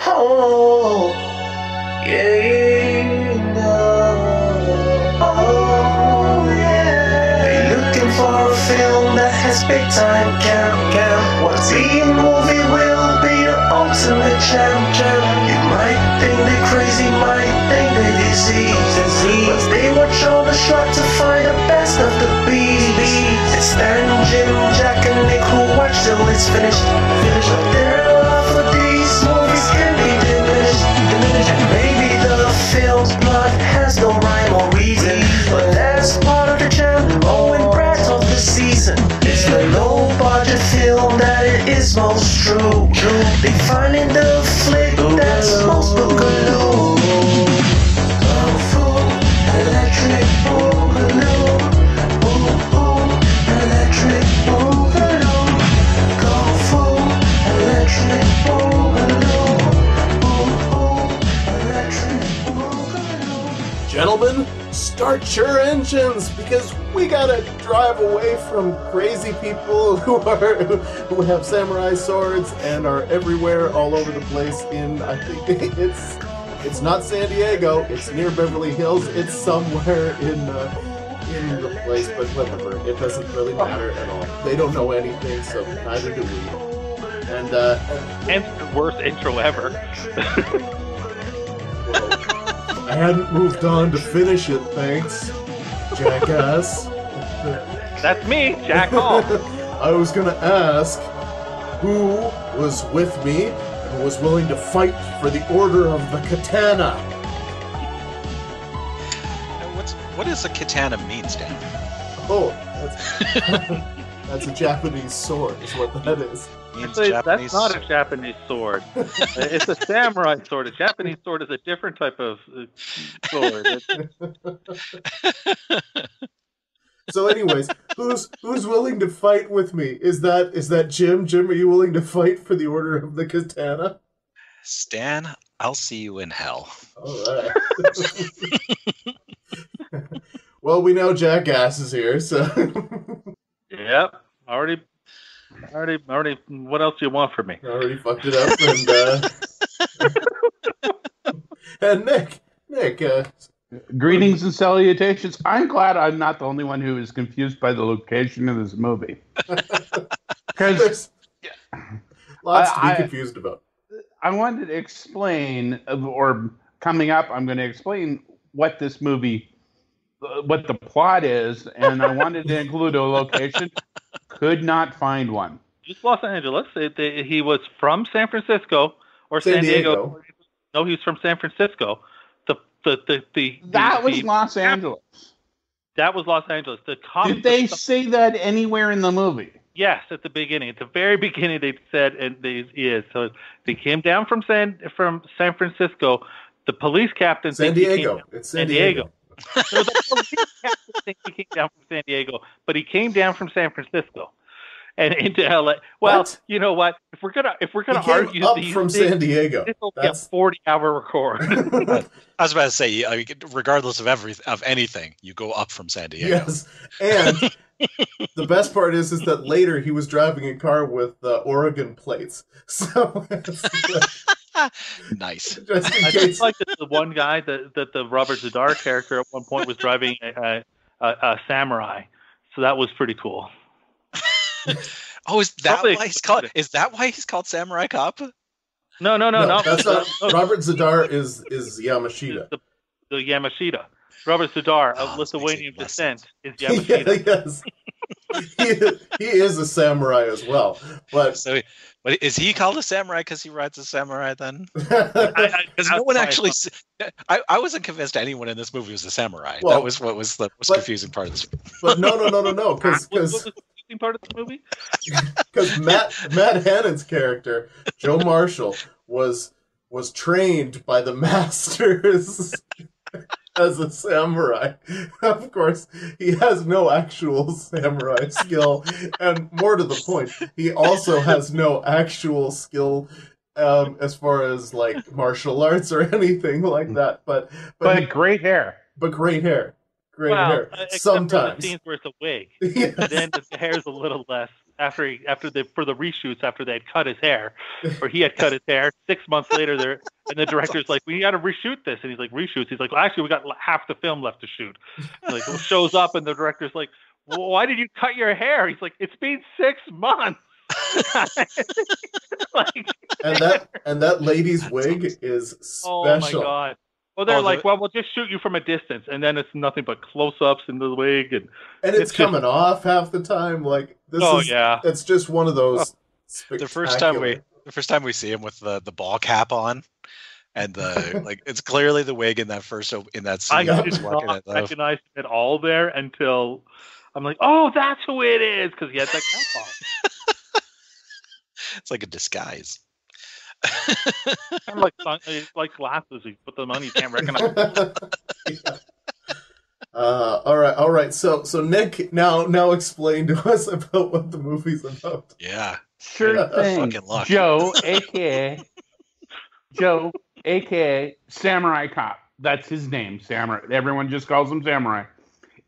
Oh, yeah, oh, yeah. They looking for a film that has big time count. What B-movie will be the ultimate champ? You might think they're crazy, might think they're diseased, but they watch all the shot to find the best of the beast. It's Stan, Jim, Jack, and Nick who watch till it's finished. But their love for these movies can be diminished. And maybe the film's plot has no rhyme or reason, but that's part of the jam. Oh, and Brad of the season. It's the low-budget film that it is most true. They find in the flick that's most boogaloo. Kung Fu, electric boogaloo. Boom, boom, electric boogaloo. Kung Fu, electric boogaloo. Boom, boom, electric boogaloo. Gentlemen, start your engines, because we gotta drive away from crazy people who have samurai swords and are everywhere, all over the place. I think it's not San Diego. It's near Beverly Hills. It's somewhere in the place, but whatever. It doesn't really matter at all. They don't know anything, so neither do we. And the worst intro ever. Well, I hadn't moved on to finish it, thanks, jackass. That's me, Jack Hall. I was gonna ask who was with me and was willing to fight for the Order of the Katana. What does a katana mean, Stan? Oh, that's a Japanese sword, is what that is. Actually, that's not a Japanese sword. It's a samurai sword. A Japanese sword is a different type of sword. So, anyways, who's willing to fight with me? Is that Jim? Jim, are you willing to fight for the Order of the Katana? Stan, I'll see you in hell. All right. Well, we know Jackass is here, so. Yep. Already. What else do you want from me? Already fucked it up, and Nick. Greetings and salutations. I'm glad I'm not the only one who is confused by the location of this movie. Because lots to be confused about. I wanted to explain, or coming up, I'm going to explain what this movie, what the plot is, and I wanted to include a location. Could not find one. Just Los Angeles. He was from San Francisco or San Diego. No, he was from San Francisco. That was Los Angeles. That was Los Angeles. Did they say that anywhere in the movie? Yes, at the beginning. At the very beginning, they said, and so they came down from San Francisco. The police captain. San Diego. It's San Diego. So the police captain thinks he came down from San Diego, but he came down from San Francisco and into LA. Well, what? You know what? If we're gonna argue up from San Diego, this will be a 40-hour record. I was about to say, I mean, regardless of anything, you go up from San Diego. Yes, and the best part is that later he was driving a car with Oregon plates. So nice. I just like that the one guy that the Robert Zadar character at one point was driving a samurai, so that was pretty cool. Oh, is that why he's called Samurai Cop? No. That's not. Robert Zadar is Yamashita. The Yamashita. Robert Zadar of Lithuanian descent is Yamashita. Yes. He is a samurai as well. But is he called a samurai because he rides a samurai then? Because no one actually. I wasn't convinced anyone in this movie was a samurai. Well, that was what was the most confusing part of this. But no. Because part of the movie, because Matt Hannon's character Joe Marshall was trained by the masters as a samurai. Of course, he has no actual samurai skill, and more to the point, he also has no actual skill as far as like martial arts or anything like that. But great hair. Great hair. Sometimes the scenes where it's a wig, yes. and then the hair's a little less for the reshoots after they had cut his hair, or he had cut his hair. 6 months later, and the director's like, "We got to reshoot this," and he's like, "Reshoots?" He's like, "Well, actually, we got half the film left to shoot." Like, shows up, and the director's like, "Well, why did you cut your hair?" He's like, "It's been 6 months." Like, and that lady's wig is special. Oh my god! Well, they're like, "Well, we'll just shoot you from a distance," and then it's nothing but close-ups in the wig, and it's coming off half the time. Like it's just one of those. The first time we see him with the ball cap on, and it's clearly the wig in that scene. I did not recognize it at all there until I'm like, "Oh, that's who it is," because he had that cap on. It's like a disguise. Kind of like glasses. You put them on, you can't recognize. Yeah. All right. So Nick, now explain to us about what the movie's about. Yeah, sure thing. Joe, aka Samurai Cop. That's his name. Samurai. Everyone just calls him Samurai.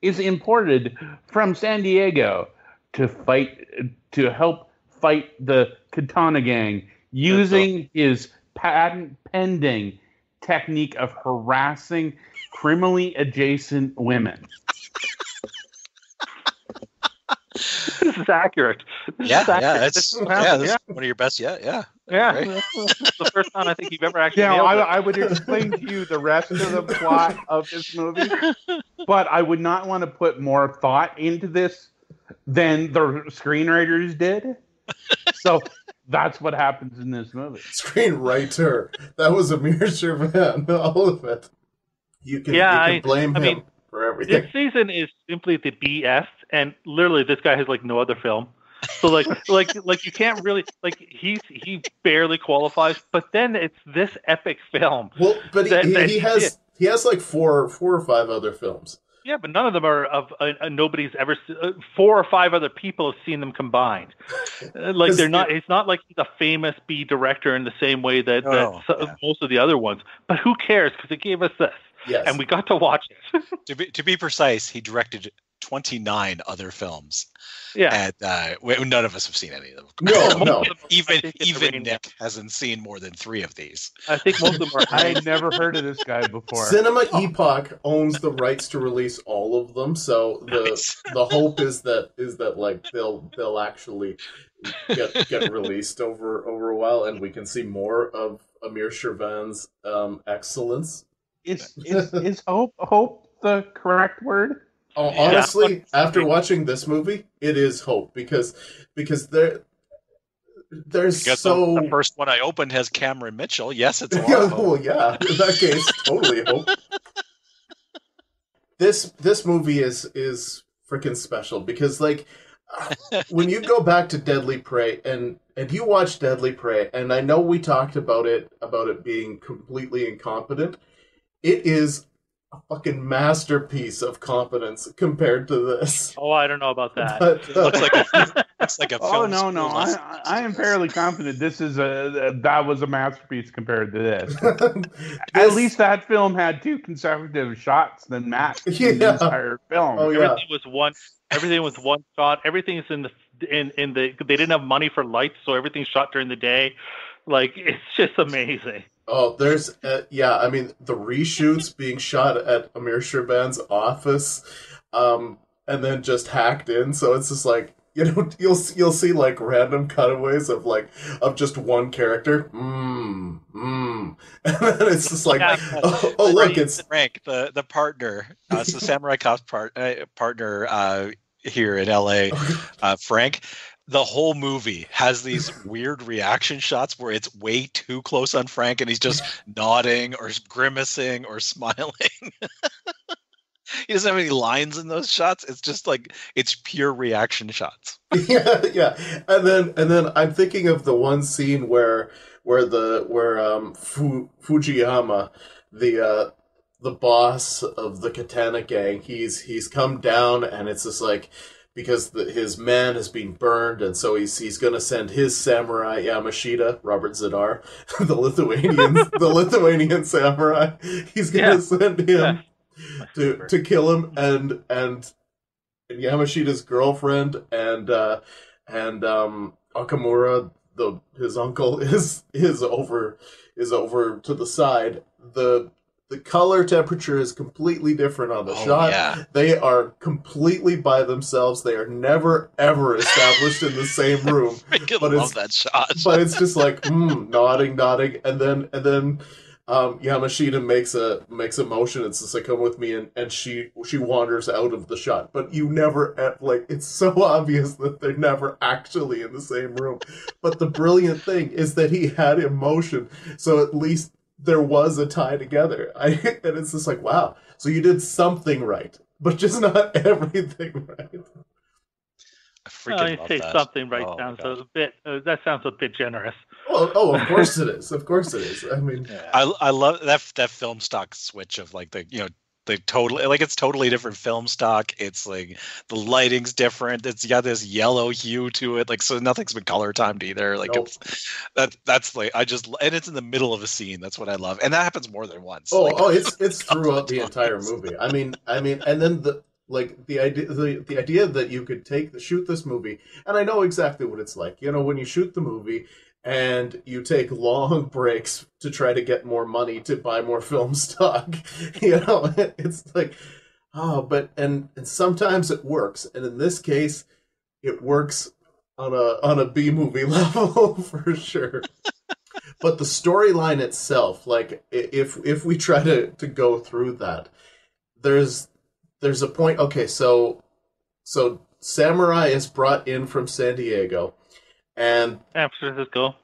Is imported from San Diego to help fight the Katana Gang using his patent-pending technique of harassing criminally adjacent women. This is accurate. That's one of your best. Yeah. Right. That's the first time I think you've ever actually. Yeah, I would explain to you the rest of the plot of this movie, but I would not want to put more thought into this than the screenwriters did. So that's what happens in this movie. Screenwriter. That was Amir Shervan. All of it. You can blame him for everything. This season is simply the B-Est, and literally this guy has like no other film. So like you can't really he barely qualifies, but then it's this epic film. Well, but he has like four or five other films. Yeah, but none of them are of nobody's ever. 4 or 5 other people have seen them combined. They're not. It's not like he's a famous B director in the same way that most of the other ones. But who cares? Because it gave us this, and we got to watch it. To be precise, he directed 29 other films. Yeah, and none of us have seen any of them. No. Even Nick hasn't seen more than 3 of these. I think most of them are. I had never heard of this guy before. Cinema Epoch owns the rights to release all of them, so the hope is that like they'll actually get released over a while, and we can see more of Amir Shervan's excellence. Is hope the correct word? Oh, honestly, after watching this movie, it is hope because there's the first one I opened has Cameron Mitchell. Yes, it's a lot of hope. Well, yeah, in that case, totally hope. This movie is freaking special because when you go back to Deadly Prey and you watch Deadly Prey, and I know we talked about it being completely incompetent, it is a fucking masterpiece of competence compared to this. Oh, I don't know about that. It looks like a film. Oh no! I am fairly confident this is that was a masterpiece compared to this. At least that film had 2 consecutive shots than Matt in the entire film. Oh, yeah. Everything was one shot. Everything is in the. They didn't have money for lights, so everything's shot during the day. It's just amazing. Oh, there's the reshoots being shot at Amir Shervan's office, and then just hacked in. So it's just you'll see random cutaways of just one character. And then it's just look, it's Frank, the partner. It's the Samurai Cop partner here in LA, Frank. The whole movie has these weird reaction shots where it's way too close on Frank and he's just nodding or grimacing or smiling. He doesn't have any lines in those shots. It's just it's pure reaction shots. Yeah. And then I'm thinking of the one scene where Fujiyama, the boss of the Katana Gang, he's come down and it's just because his man has been burned, and so he's going to send his samurai Yamashita, Robert Zadar, the Lithuanian samurai. He's going to send him to kill him, and Yamashita's girlfriend and and Okamura, his uncle, is over to the side. The color temperature is completely different on the shot. Yeah. They are completely by themselves. They are never ever established in the same room. I love that shot. But it's just like nodding, and then Yamashita makes a motion. It's just like, come with me, and she wanders out of the shot. But you never, like, it's so obvious that they're never actually in the same room. But the brilliant thing is that he had emotion, so at least there was a tie together. And it's just like, wow, so you did something right, but just not everything right. I freaking love say that. something right sounds a bit. That sounds a bit generous. Oh, of course it is. Of course it is. I mean, I love that film stock switch of like the totally, like, it's totally different film stock. It's like the lighting's different. It's got this yellow hue to it, like, so nothing's been color timed either. Like, nope. that's like, and it's in the middle of a scene. That's what I love, and that happens more than once. It's throughout the entire movie. I mean, and then the idea that you could shoot this movie, and I know exactly what it's like. You know, when you shoot the movie and you take long breaks to try to get more money to buy more film stock. You know, it's like, but sometimes it works, and in this case, it works on a B movie level for sure. But the storyline itself, like, if we try to go through that, there's a point. Okay, so Samurai is brought in from San Diego. And San Francisco.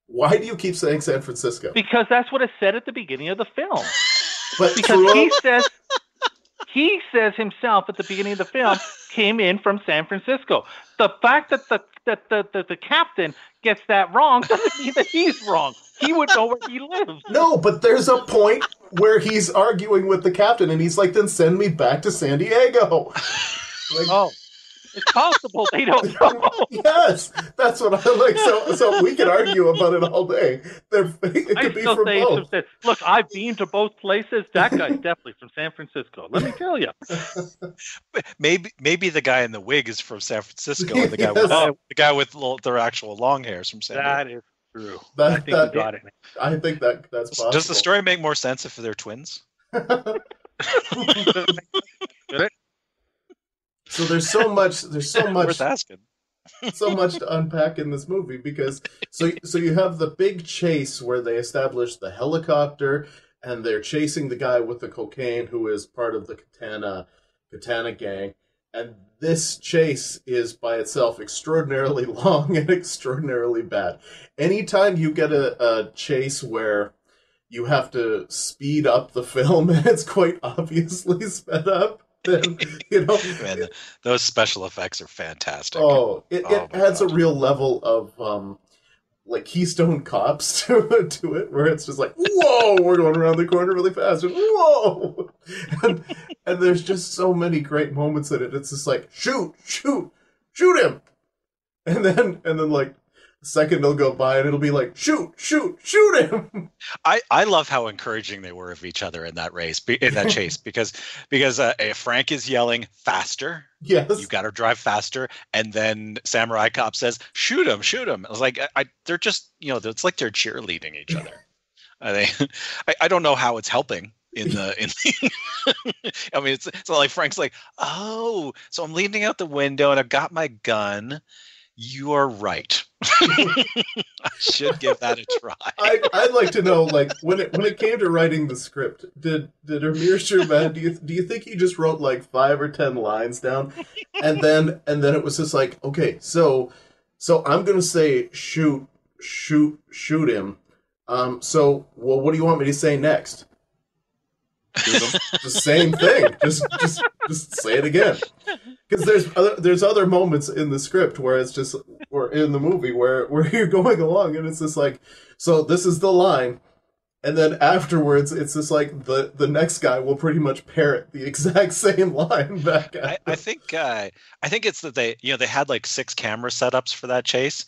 Why do you keep saying San Francisco? Because that's what it said at the beginning of the film. But because he says himself at the beginning of the film came in from San Francisco. The fact that the captain gets that wrong doesn't mean that he's wrong. He would know where he lives. No, but there's a point where he's arguing with the captain, and he's like, "Then send me back to San Diego." Like, it's possible they don't know. Yes, that's what I like. So we can argue about it all day. It could be from both. Look, I've been to both places. That guy's definitely from San Francisco. Let me tell you. Maybe the guy in the wig is from San Francisco, and the guy with their actual long hair is from San Diego. That is true. I think you got it. I think that's possible. Does the story make more sense if they're twins? So there's so much Worth asking. So much to unpack in this movie, because so you have the big chase where they establish the helicopter, and they're chasing the guy with the cocaine who is part of the Katana gang, and this chase is by itself extraordinarily long and extraordinarily bad. Anytime you get a chase where you have to speed up the film and it's quite obviously sped up, then, you know, man, those special effects are fantastic. It adds a real level of like Keystone Cops to it, where it's just like, whoa, we're going around the corner really fast, and whoa, and there's just so many great moments in it. It's just like, shoot him, and then like a second will go by and it'll be like, shoot him. I love how encouraging they were of each other in that chase, because Frank is yelling faster. Yes, you got to drive faster, and then Samurai Cop says, shoot him. I was like, they're just, it's like they're cheerleading each other. I don't know how it's helping in I mean, it's not like Frank's like, oh, so I'm leaning out the window and I've got my gun. You are right. I should give that a try. I'd like to know, like, when it came to writing the script, did Amir Sherman, do you think he just wrote like 5 or 10 lines down, and then it was just like, okay, so I'm gonna say shoot him. So, well, what do you want me to say next? The same thing. Just say it again. Because there's other moments in the script where it's just, or in the movie where you're going along and it's just like, so this is the line, and then afterwards it's just like the next guy will pretty much parrot the exact same line back at I think it's that they had like 6 camera setups for that chase,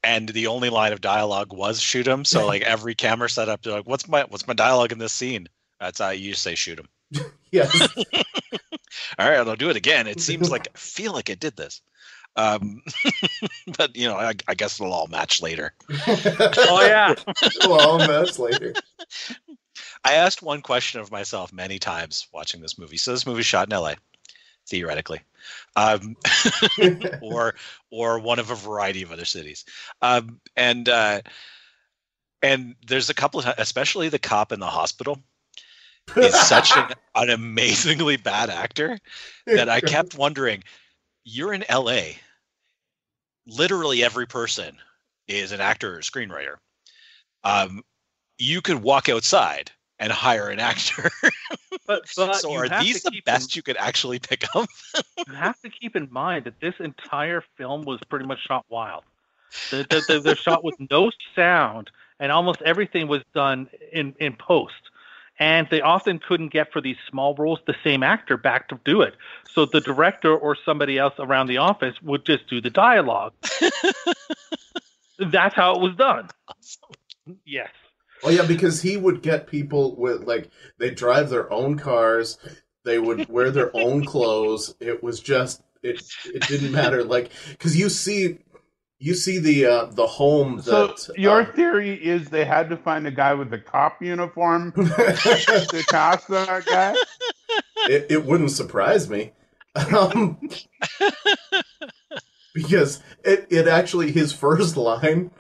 and the only line of dialogue was shoot him. So like every camera setup, they're like, what's my dialogue in this scene? That's how you just say shoot him. Yes. All right, I'll do it again. It seems like, I feel like it did this. Um, but I guess it'll all match later. Oh yeah. It'll all match later. I asked one question of myself many times watching this movie. So this movie's shot in LA, theoretically, or one of a variety of other cities, and there's a couple of, especially the cop in the hospital, is such an amazingly bad actor that I kept wondering, you're in LA. Literally every person is an actor or screenwriter. You could walk outside and hire an actor. But so are these the best you could actually pick up? You have to keep in mind that this entire film was pretty much shot wild. They're shot with no sound, and almost everything was done in post. And they often couldn't get, for these small roles, the same actor back to do it. So the director or somebody else around the office would just do the dialogue. That's how it was done. Awesome. Yes. Oh yeah, because he would get people with, like, they drive their own cars, they would wear their own clothes. It was just it didn't matter, like, because you see the home that. So your theory is they had to find a guy with a cop uniform to cast that guy? It wouldn't surprise me, because it actually, his first line,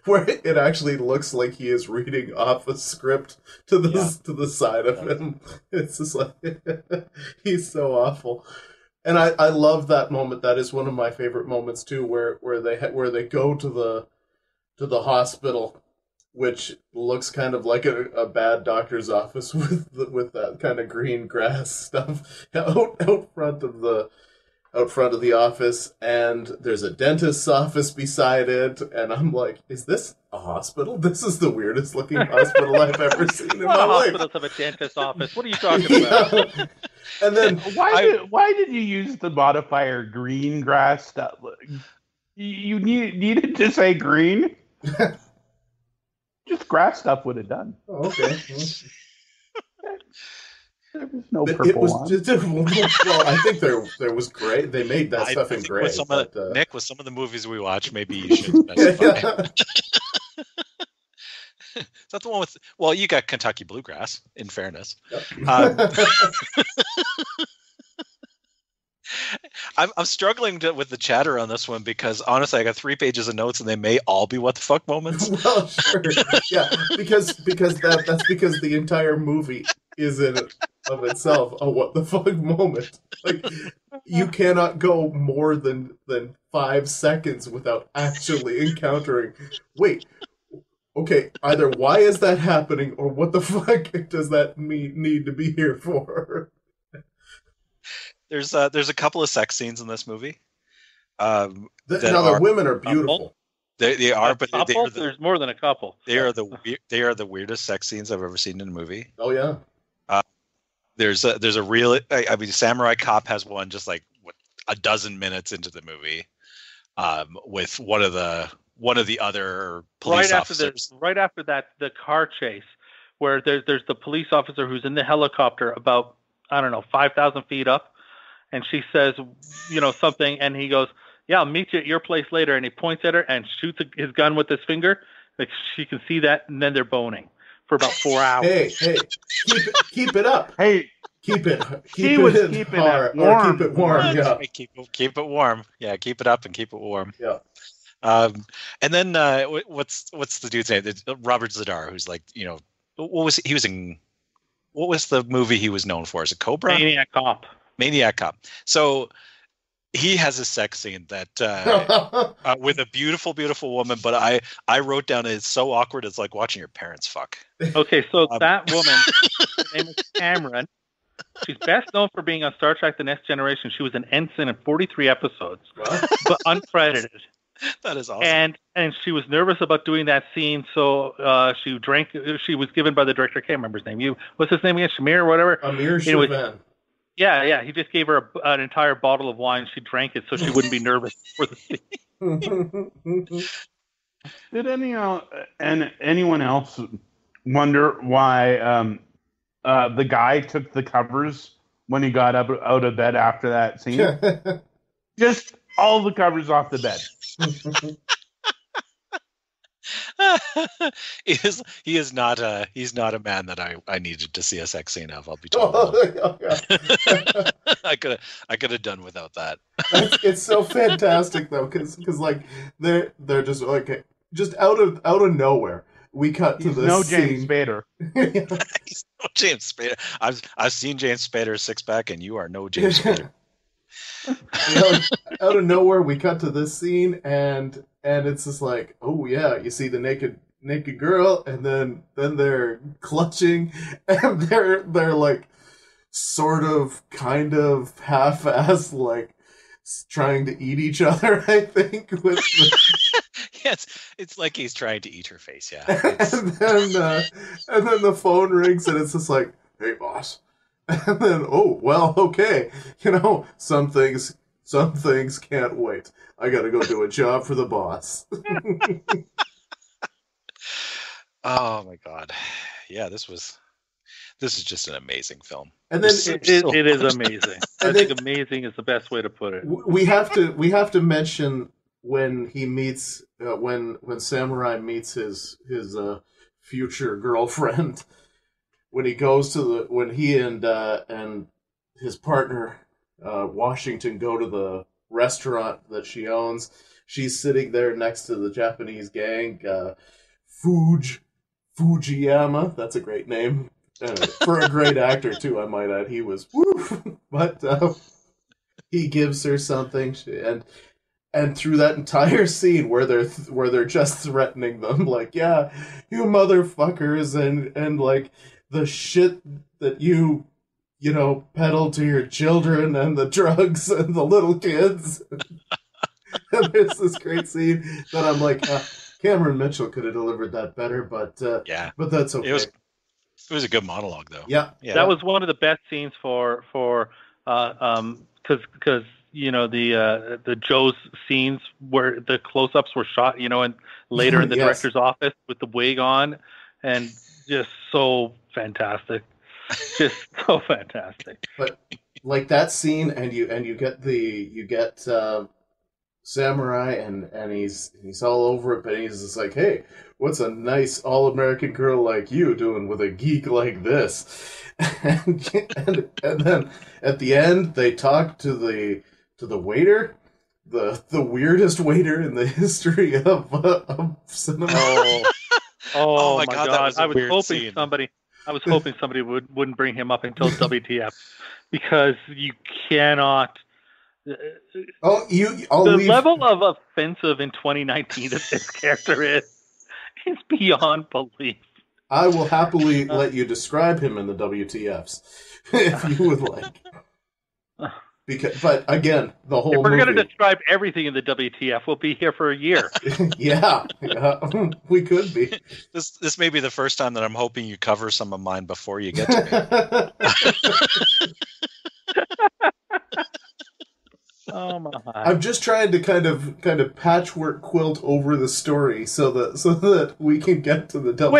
where it actually looks like he is reading off a script to the side of him. It's just like he's so awful. And I love that moment. That is one of my favorite moments too, where they go to the hospital, which looks kind of like a bad doctor's office with that kind of green grass stuff out front of the office, and there's a dentist's office beside it, and I'm like, is this a hospital? This is the weirdest looking hospital I've ever seen in my life. Hospitals have a dentist's office. What are you talking about? And then why did you use the modifier green grass stuff? You needed to say green. Just grass stuff would have done. Oh, okay. There was no purple on. Well, I think there was gray. They made that stuff in gray. Nick, with some of the movies we watch, maybe you should specify. Is that the one with? Well, you got Kentucky Bluegrass. In fairness, yep. I'm struggling with the chatter on this one because honestly, I got 3 pages of notes and they may all be what the fuck moments. Well, sure, yeah, because that's because the entire movie is in of itself a what the fuck moment. Like, you cannot go more than 5 seconds without actually encountering. Wait. Okay, either why is that happening, or what the fuck does that need to be here for? There's a couple of sex scenes in this movie. The women are beautiful. They are, but there's more than a couple. They are the weirdest sex scenes I've ever seen in a movie. Oh yeah. There's a real. I mean, Samurai Cop has one just like a dozen minutes into the movie, with one of the other police officers. Right after that, the car chase, where there's the police officer who's in the helicopter about, I don't know, 5,000 feet up, and she says, something, and he goes, "Yeah, I'll meet you at your place later," and he points at her and shoots his gun with his finger. Like, she can see that, and then they're boning for about 4 hours. Hey, keep it up. Hey, keep it warm. Keep it warm. Yeah, keep it warm. Yeah, keep it up and keep it warm. Yeah. And then what's the dude's name? It's Robert Z'Dar, who's like, what was the movie he was known for? Is it Cobra? Maniac Cop. So he has a sex scene that with a beautiful, beautiful woman, but I wrote down it's so awkward. It's like watching your parents fuck. Okay, so that woman, her name is Cameron. She's best known for being on Star Trek: The Next Generation. She was an ensign in 43 episodes, but uncredited. That is awesome. And she was nervous about doing that scene, so she drank. She was given by the director. I can't remember his name. What's his name again? Shamir or whatever. Amir Shaban. Yeah. He just gave her an entire bottle of wine. She drank it so she wouldn't be nervous for the scene. Did anyone else wonder why the guy took the covers when he got up out of bed after that scene? all the covers off the bed. He's not a man that I needed to see a sex scene of. I'll be totally honest. I could have done without that. It's so fantastic though, because like they're just like just out of nowhere. We cut to this no scene. James Spader. He's no James Spader. I've seen James Spader's six pack, and you are no James Spader. Out of nowhere, we cut to this scene, and it's just like, oh yeah, you see the naked girl, and then they're clutching, and they're like sort of kind of half-ass like trying to eat each other. I think with Yes, it's like he's trying to eat her face. Yeah, and then the phone rings, and it's just like, hey boss. And then, oh, well, okay. Some things can't wait. I gotta go do a job for the boss. Oh my god. Yeah, this is just an amazing film. And then it is amazing. I think amazing is the best way to put it. We have to mention when he meets when Samurai meets his future girlfriend. When he goes when he and his partner Washington go to the restaurant that she owns, she's sitting there next to the Japanese gang, Fujiyama. That's a great name for a great actor too. I might add, he was woo. But he gives her something, and through that entire scene where they're just threatening them, like, yeah, you motherfuckers, and like, the shit that you peddle to your children, and the drugs and the little kids. And there's this great scene that I'm like, Cameron Mitchell could have delivered that better, but yeah, but that's okay. It was a good monologue though. Yeah. That was one of the best scenes for because the Joe's scenes where the close-ups were shot, and later in the Yes. director's office with the wig on, and just so fantastic, just so fantastic. But like that scene, and you get Samurai, and he's all over it, but he's just like, hey, what's a nice all-American girl like you doing with a geek like this? And then at the end they talk to the waiter, the weirdest waiter in the history of cinema. Oh my God! that was a I was weird hoping scene. somebody wouldn't bring him up until WTF, because you cannot. Level of offensive in 2019 that this character is beyond belief. I will happily let you describe him in the WTFs if you would like. But again, the whole If we're movie. going to describe everything in the WTF, we'll be here for a year. yeah, we could be. This may be the first time that I'm hoping you cover some of mine before you get to me. Oh my! I'm just trying to kind of patchwork quilt over the story so that we can get to the WTFs.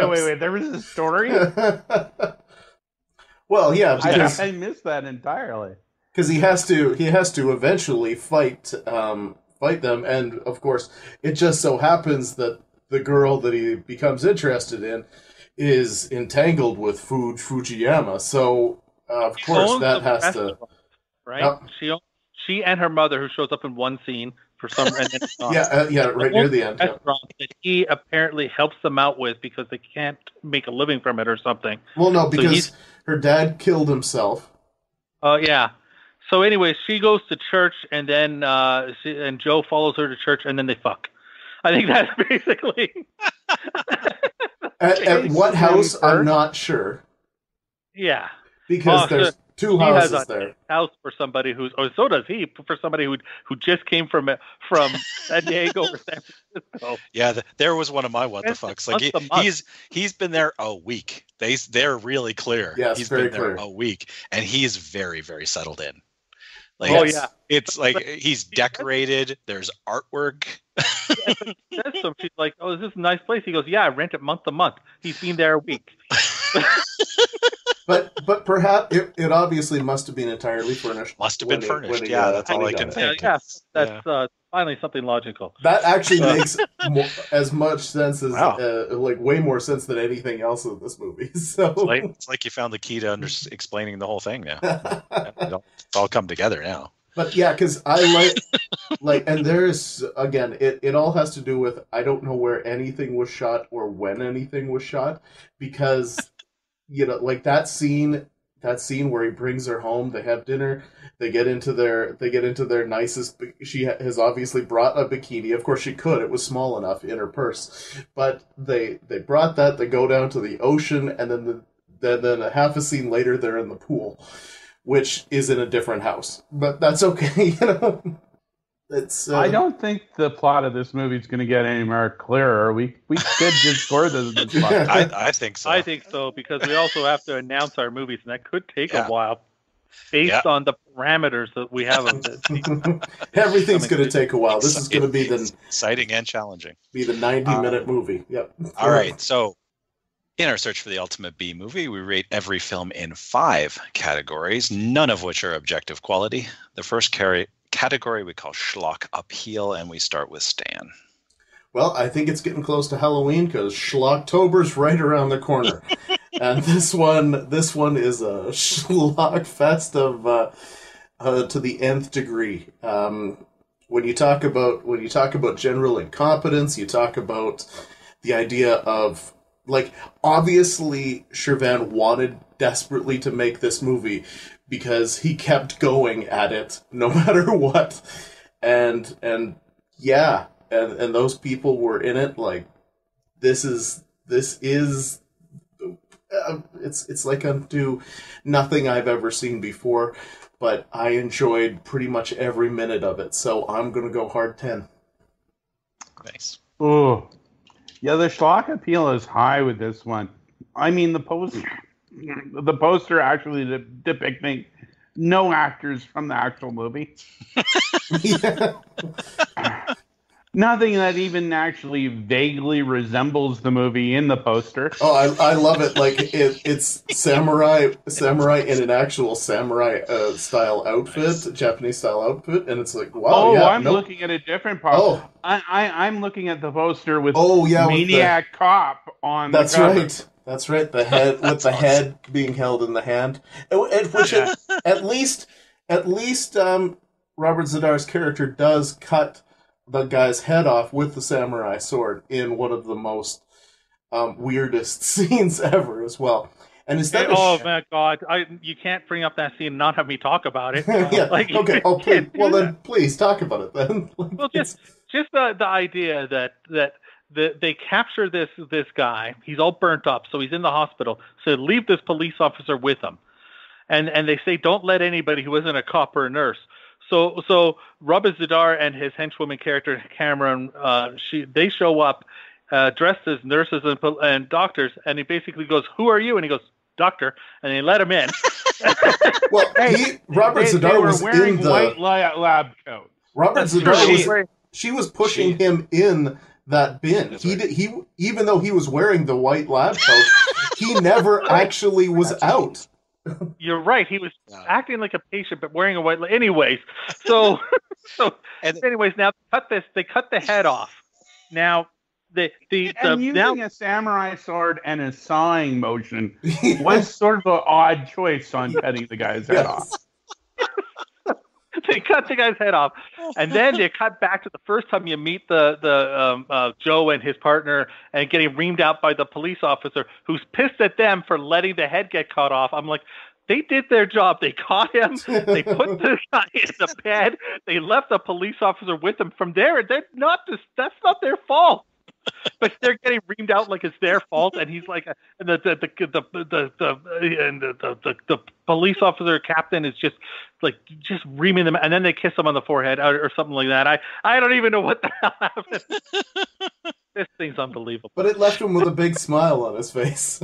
Wait! There was a story. Well, yeah, because I missed that entirely. Because he has to eventually fight them, and of course, it just so happens that the girl that he becomes interested in is entangled with Fujiyama. So of course that has to, right? Yep. She and her mother, who shows up in one scene for some reason. Right near the end. Restaurant that he apparently helps them out with because they can't make a living from it or something. Well, no, because her dad killed himself. Oh yeah. So anyway, she goes to church, and then and Joe follows her to church, and then they fuck. I think that's basically. At what house? I'm not sure. Yeah. Because there's two houses there. House for somebody so does he, for somebody who just came from San Diego or San Francisco. Yeah, there was one of my what the fucks. Like he's been there a week. They're really clear. Yes, he's very been there clear. a week, and he's very, very settled in. Like, yeah. It's like he's decorated. There's artwork. So she's like, "Oh, is this a nice place?" He goes, "Yeah, I rent it month to month." He's been there a week. But perhaps it obviously must have been entirely furnished. Must have been when furnished. he, Yeah, that's when all he I got can it. think. That's finally something logical. That actually makes as much sense as Wow. way more sense than anything else in this movie. So It's like you found the key to explaining the whole thing now. It's all come together now. But yeah, because I like, and there's again, it all has to do with I don't know where anything was shot or when anything was shot, because like that scene where he brings her home, they have dinner, they get into their nicest. She has obviously brought a bikini. Of course, she could. It was small enough in her purse, but they brought that. They go down to the ocean, and then a half a scene later, they're in the pool, which is in a different house, but that's okay. It's. I don't think the plot of this movie is going to get any more clearer. We could just score this plot. I think so. I think so, because we also have to announce our movies, and that could take a while, based Yeah. on the parameters that we have of it. Everything's going to take a while. This is going to be It's exciting and challenging. the 90-minute movie. Yep. All right, so in our search for the ultimate B movie, we rate every film in 5 categories, none of which are objective quality. The first category we call Schlock Appeal, and we start with Stan. Well, I think it's getting close to Halloween because Schlocktober's right around the corner, and this one is a schlock fest of to the nth degree. When you talk about general incompetence, you talk about the idea of, like, obviously Shervan wanted desperately to make this movie because he kept going at it no matter what, and those people were in it. Like, this is it's like unto nothing I've ever seen before, but I enjoyed pretty much every minute of it, so I'm gonna go hard 10. Nice. Oh, yeah, the schlock appeal is high with this one. I mean, the poster actually depicting no actors from the actual movie. Yeah. Nothing that even actually vaguely resembles the movie in the poster. Oh, I love it. Like, it's samurai in an actual samurai style outfit, Japanese style outfit, and it's like, wow. I'm looking at a different poster. Oh. I'm looking at the poster with Maniac Cop on. That's the cover. right. That's right. The head with the head being held in the hand, which at least Robert Z'Dar's character does cut the guy's head off with the samurai sword in one of the most weirdest scenes ever as well. And is that my God! You can't bring up that scene and not have me talk about it. yeah. Okay. Oh, please. Well, then please talk about it then. Well, just the idea that they capture this guy. He's all burnt up, so he's in the hospital. So they leave this police officer with him, and they say, don't let anybody who isn't a cop or a nurse. So Robert Z'Dar and his henchwoman character Cameron, they show up dressed as nurses and doctors, and he basically goes, "Who are you?" And he goes, "Doctor," and they let him in. Well, Robert Z'Dar was wearing in the white lab coat. Robert Z'Dar she was pushing him in that bin. He even though he was wearing the white lab coat, he never actually was out. You're right. He was acting like a patient, but wearing a white. Anyways, so anyways, now they cut the head off. Now using a samurai sword and a sawing motion was sort of an odd choice on cutting the guy's head off. They cut the guy's head off, and then they cut back to the first time you meet the Joe and his partner, and getting reamed out by the police officer who's pissed at them for letting the head get cut off. I'm like, they did their job. They caught him. They put the guy in the bed. They left the police officer with him. From there, that's not their fault. But they're getting reamed out like it's their fault, and he's like, and the police officer captain is just reaming them, and then they kiss him on the forehead or something like that. I don't even know what the hell happened. This thing's unbelievable. But it left him with a big smile on his face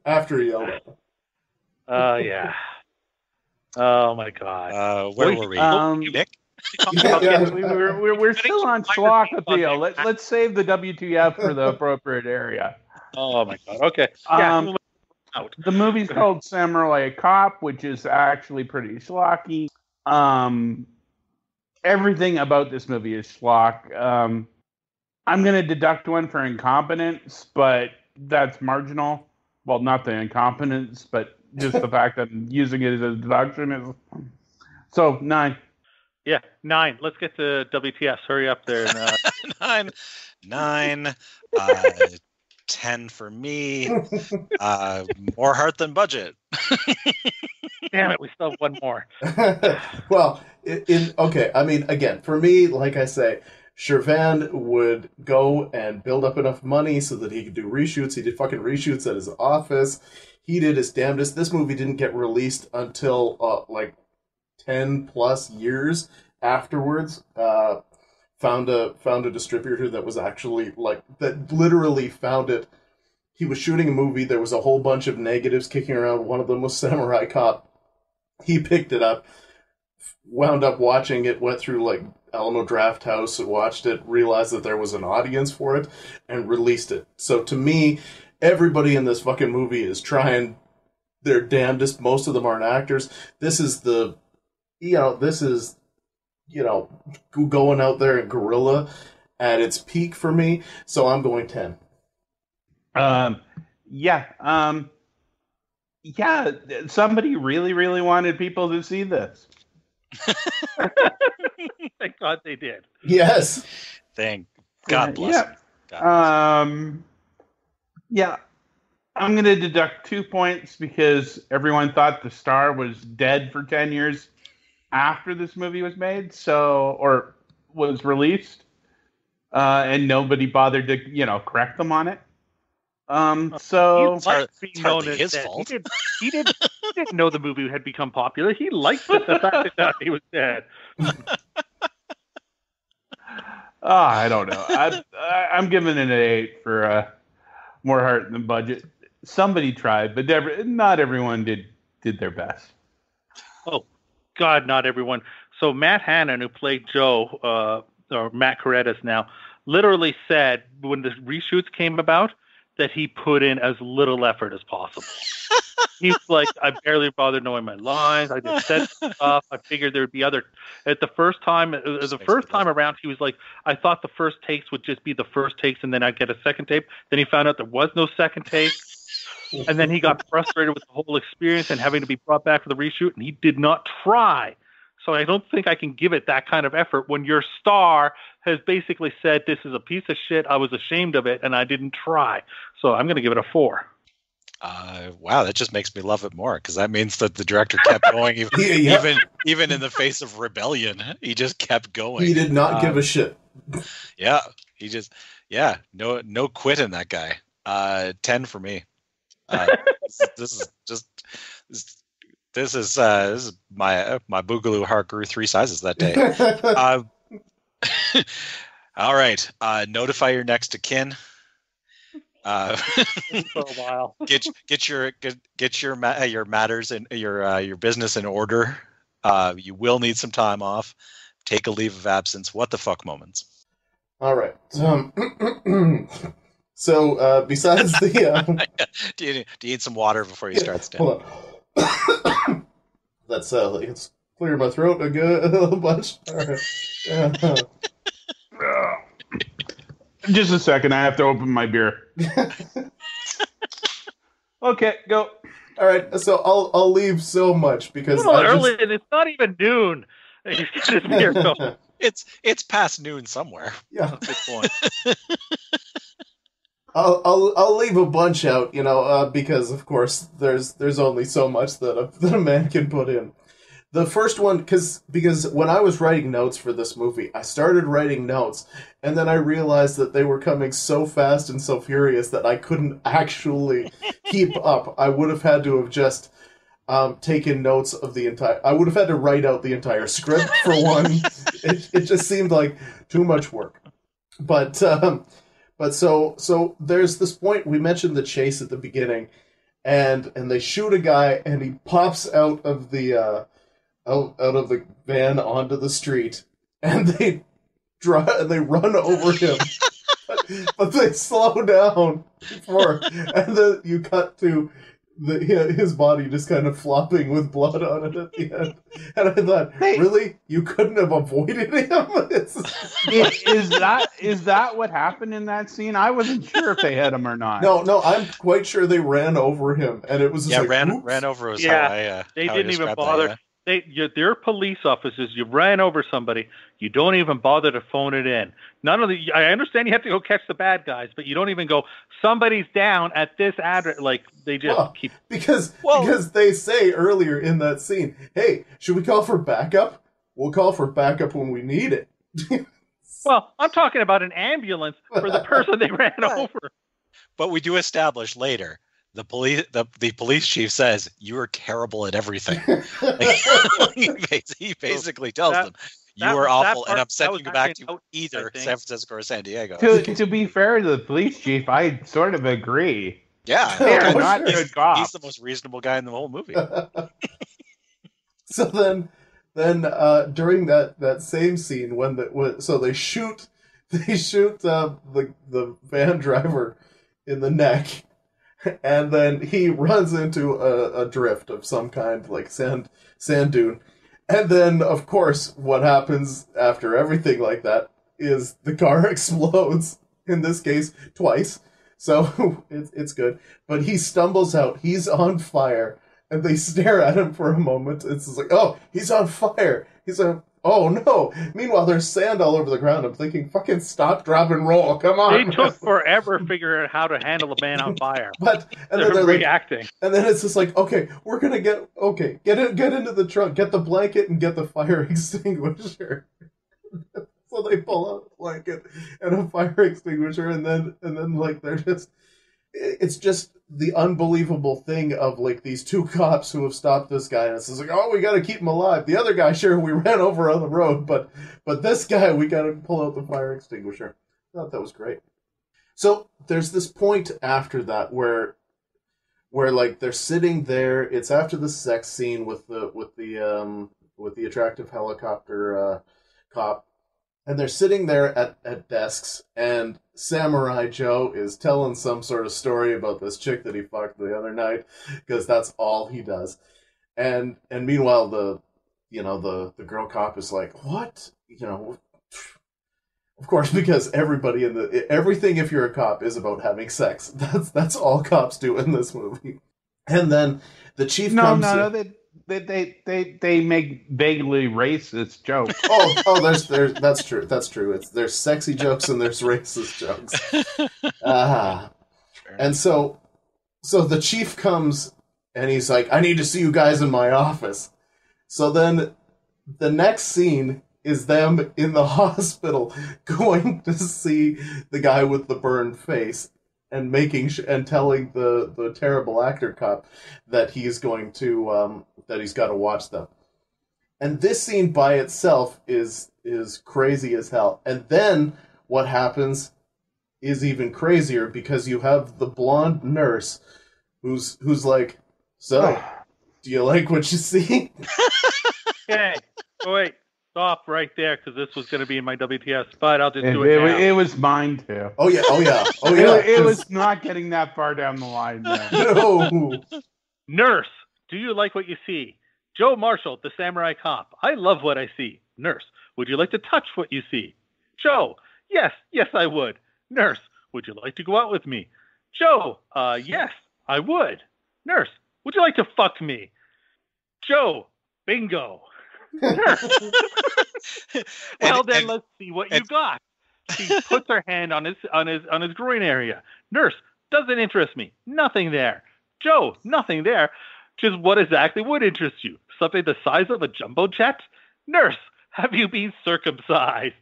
after he yelled at him. Yeah. Oh my God. Where were we? Nick? We're still on schlock appeal. Let's save the WTF for the appropriate area. Oh my God. Okay. out. The movie's called Samurai Cop, which is actually pretty schlocky. Everything about this movie is schlock. I'm going to deduct one for incompetence, but that's marginal. Well, not the incompetence, but just the fact that I'm using it as a deduction is. So 9. Yeah, 9. Let's get to WTS. Hurry up there. And, 9. 10 for me. More heart than budget. Damn it, we still have one more. Well, okay. I mean, again, for me, like I say, Shervan would go and build up enough money so that he could do reshoots. He did fucking reshoots at his office. He did his damnedest. This movie didn't get released until like 10 plus years afterwards. Found a distributor that was actually that literally found it. He was shooting a movie. There was a whole bunch of negatives kicking around. One of them was Samurai Cop. He picked it up, wound up watching it, went through like Alamo Drafthouse, watched it, realized that there was an audience for it, and released it. So to me, everybody in this fucking movie is trying their damnedest. Most of them aren't actors. This is going out there in guerrilla at its peak for me. So I'm going 10. Yeah, somebody really, really wanted people to see this. Thank God they did. Yes. Thank God bless Yeah. him. God bless him. Yeah. I'm going to deduct 2 points because everyone thought the star was dead for 10 years after this movie was made, or was released, and nobody bothered to, correct them on it. So He liked being known hardly as his dead. fault. He didn't know the movie had become popular. He liked the fact that he was dead. I don't know. I'm giving it an 8 for more heart than budget. Somebody tried, but not everyone did their best. Oh, God, not everyone. So Matt Hannon, who played Joe, or Matt Correttis now, literally said when the reshoots came about that he put in as little effort as possible. He was like, I barely bothered knowing my lines. I just said stuff. I figured there'd be other. At the first time, around, he was like, I thought the first takes would just be the first takes, and then I'd get a second tape. Then he found out there was no second take, and then he got frustrated with the whole experience and having to be brought back for the reshoot, and he did not try. So I don't think I can give it that kind of effort when your star has basically said, this is a piece of shit, I was ashamed of it, and I didn't try. So I'm going to give it a 4. Wow, that just makes me love it more, because that means that the director kept going even in the face of rebellion. He just kept going. He did not give a shit. Yeah, no quitting that guy. 10 for me. This is my boogaloo heart grew 3 sizes that day. All right, notify your next of kin. For a while. Get your matters and your business in order. You will need some time off. Take a leave of absence. What the fuck moments. All right. So besides the, do you need some water before you start? Stan? Hold on. Let's clear my throat a good bunch. All right. Just a second, I have to open my beer. Okay, go. All right, so I'll leave so much because early, and it's not even noon. He's got his beer going. It's past noon somewhere. Yeah, good point. I'll leave a bunch out, because of course there's only so much that a man can put in. The first one, because when I was writing notes for this movie, I started writing notes, and then I realized that they were coming so fast and so furious that I couldn't actually keep up. I would have had to have just taken notes of the entire... I would have had to write out the entire script for one. It just seemed like too much work. But so there's this point, we mentioned the chase at the beginning, and they shoot a guy, and he pops out of the van onto the street, and they run over him, but they slow down and then you cut to his body just kind of flopping with blood on it at the end. And I thought, really? You couldn't have avoided him? Is that what happened in that scene? I wasn't sure if they hit him or not. No, I'm quite sure they ran over him, and it was just like, ran over was how I they how didn't I even described bother. that, They're police officers. You ran over somebody. You don't even bother to phone it in. I understand you have to go catch the bad guys, but you don't even go, somebody's down at this address. Like, they just keep... Because they say earlier in that scene, hey, should we call for backup? We'll call for backup when we need it. Well, I'm talking about an ambulance for the person they ran over. But we do establish later, the police chief says, you are terrible at everything. He basically tells them, you are awful, and I'm sending you back to either San Francisco or San Diego. To be fair to the police chief, I sort of agree. Yeah, they're not good cops. He's the most reasonable guy in the whole movie. So then during that same scene, so they shoot the van driver in the neck, and then he runs into a drift of some kind, like sand dune. And then, of course, what happens after everything like that is the car explodes, in this case, twice. So it's good. But he stumbles out. He's on fire. And they stare at him for a moment. It's just like, oh, he's on fire. Oh, no. Meanwhile, there's sand all over the ground. I'm thinking, fucking stop, drop, and roll. Come on. They took forever figuring out how to handle a man on fire. And they're like, reacting. And then it's just like, okay, we're going to get into the trunk, get the blanket, and get the fire extinguisher. So they pull out a blanket and a fire extinguisher, and then like, they're just... It's just the unbelievable thing of, like, these two cops who have stopped this guy, and it's just like, oh, we got to keep him alive. The other guy, sure, we ran over on the road, but this guy, we got to pull out the fire extinguisher. I thought that was great. So there's this point after that where like they're sitting there. It's after the sex scene with the attractive helicopter cop. And they're sitting there at desks, and Samurai Joe is telling some sort of story about this chick that he fucked the other night, because that's all he does. And meanwhile, the girl cop is like, what? Of course, because everything, if you're a cop, is about having sex. That's all cops do in this movie. And then the chief comes in. They make vaguely racist jokes. That's true. There's sexy jokes and there's racist jokes. And so the chief comes and he's like, I need to see you guys in my office. So then the next scene is them in the hospital going to see the guy with the burned face and telling the terrible actor cop that he's going to that he's got to watch them. And this scene by itself is crazy as hell. And then what happens is even crazier, because you have the blonde nurse who's like, so, do you like what you see? Okay, wait, stop right there, because this was going to be in my WTS, but I'll just do it now. It was mine too. Oh yeah. It was not getting that far down the line. No. Nurse, do you like what you see? Joe Marshall, the samurai cop. I love what I see. Nurse, would you like to touch what you see? Joe, yes, I would. Nurse, would you like to go out with me? Joe, yes, I would. Nurse, would you like to fuck me? Joe, bingo. Nurse. Well, then let's see what you got. She puts her hand on his groin area. Nurse, doesn't interest me. Nothing there. Joe, nothing there. Just what exactly would interest you? Something the size of a jumbo jet? Nurse, have you been circumcised?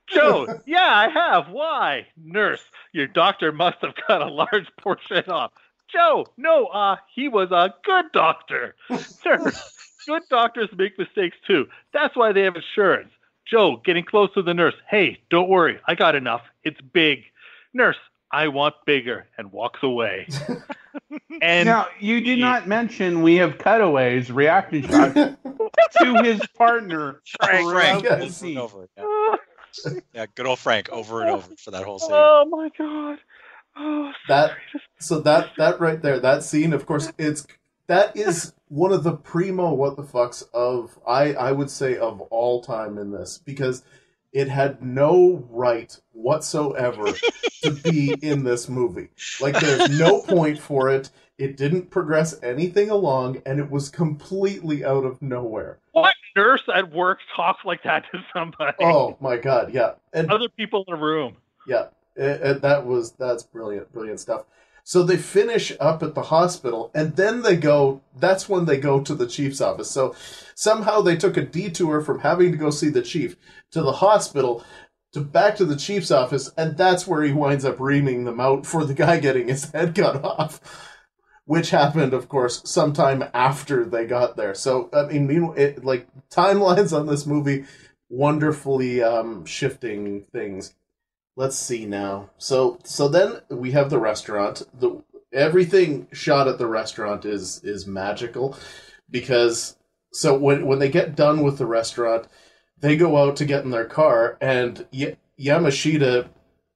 Joe, yeah, I have. Why? Nurse, your doctor must have cut a large portion off. Joe, no, he was a good doctor. Nurse, good doctors make mistakes too. That's why they have insurance. Joe, getting close to the nurse. Hey, don't worry. I got enough. It's big. Nurse, I want bigger, and walks away. And now, you did not mention we have cutaways, reaction shots to his partner. Frank. Over it, yeah. Yeah, good old Frank, over and over for that whole scene. Oh my God. Oh, That so that right there, that scene, of course, that is one of the primo what the fucks of I would say of all time in this, because it had no right whatsoever to be in this movie. Like, there's no point for it. It didn't progress anything along, and it was completely out of nowhere. What nurse at work talks like that to somebody? Oh my god, yeah. And Other people in the room. yeah, that's brilliant stuff. So they finish up at the hospital, and then that's when they go to the chief's office. So somehow they took a detour from having to go see the chief to the hospital to back to the chief's office, and that's where he winds up reaming them out for the guy getting his head cut off, which happened, of course, sometime after they got there. So, I mean, like, timelines on this movie, wonderfully shifting things. Let's see now. So then we have the restaurant. Everything shot at the restaurant is magical, because so when they get done with the restaurant, they go out to get in their car, and Yamashita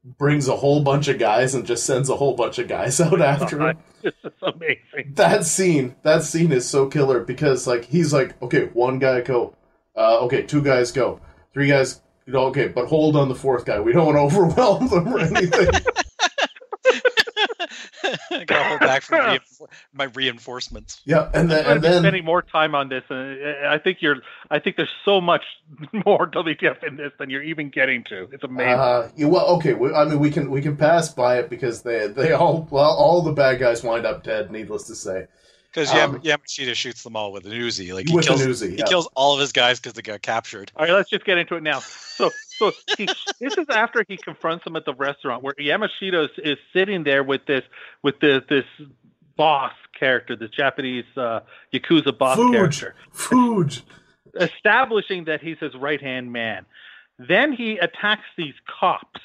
brings a whole bunch of guys and just sends a whole bunch of guys out after him. It's amazing. That scene is so killer, because like he's like, okay, one guy go, okay, two guys go, three guys. Okay, but hold on the fourth guy. We don't want to overwhelm them or anything. I gotta hold back from my reinforcements. Yeah, and then spending more time on this, and I think there's so much more WTF in this than you're even getting to. It's amazing. Well, okay. I mean, we can pass by it, because they all the bad guys wind up dead. Needless to say. Because Yamashita shoots them all with an Uzi. Like he kills all of his guys because they got captured. All right, let's just get into it now. So this is after he confronts them at the restaurant, where Yamashita is sitting there with this boss character, this Japanese Yakuza boss character, establishing that he's his right hand man. Then he attacks these cops,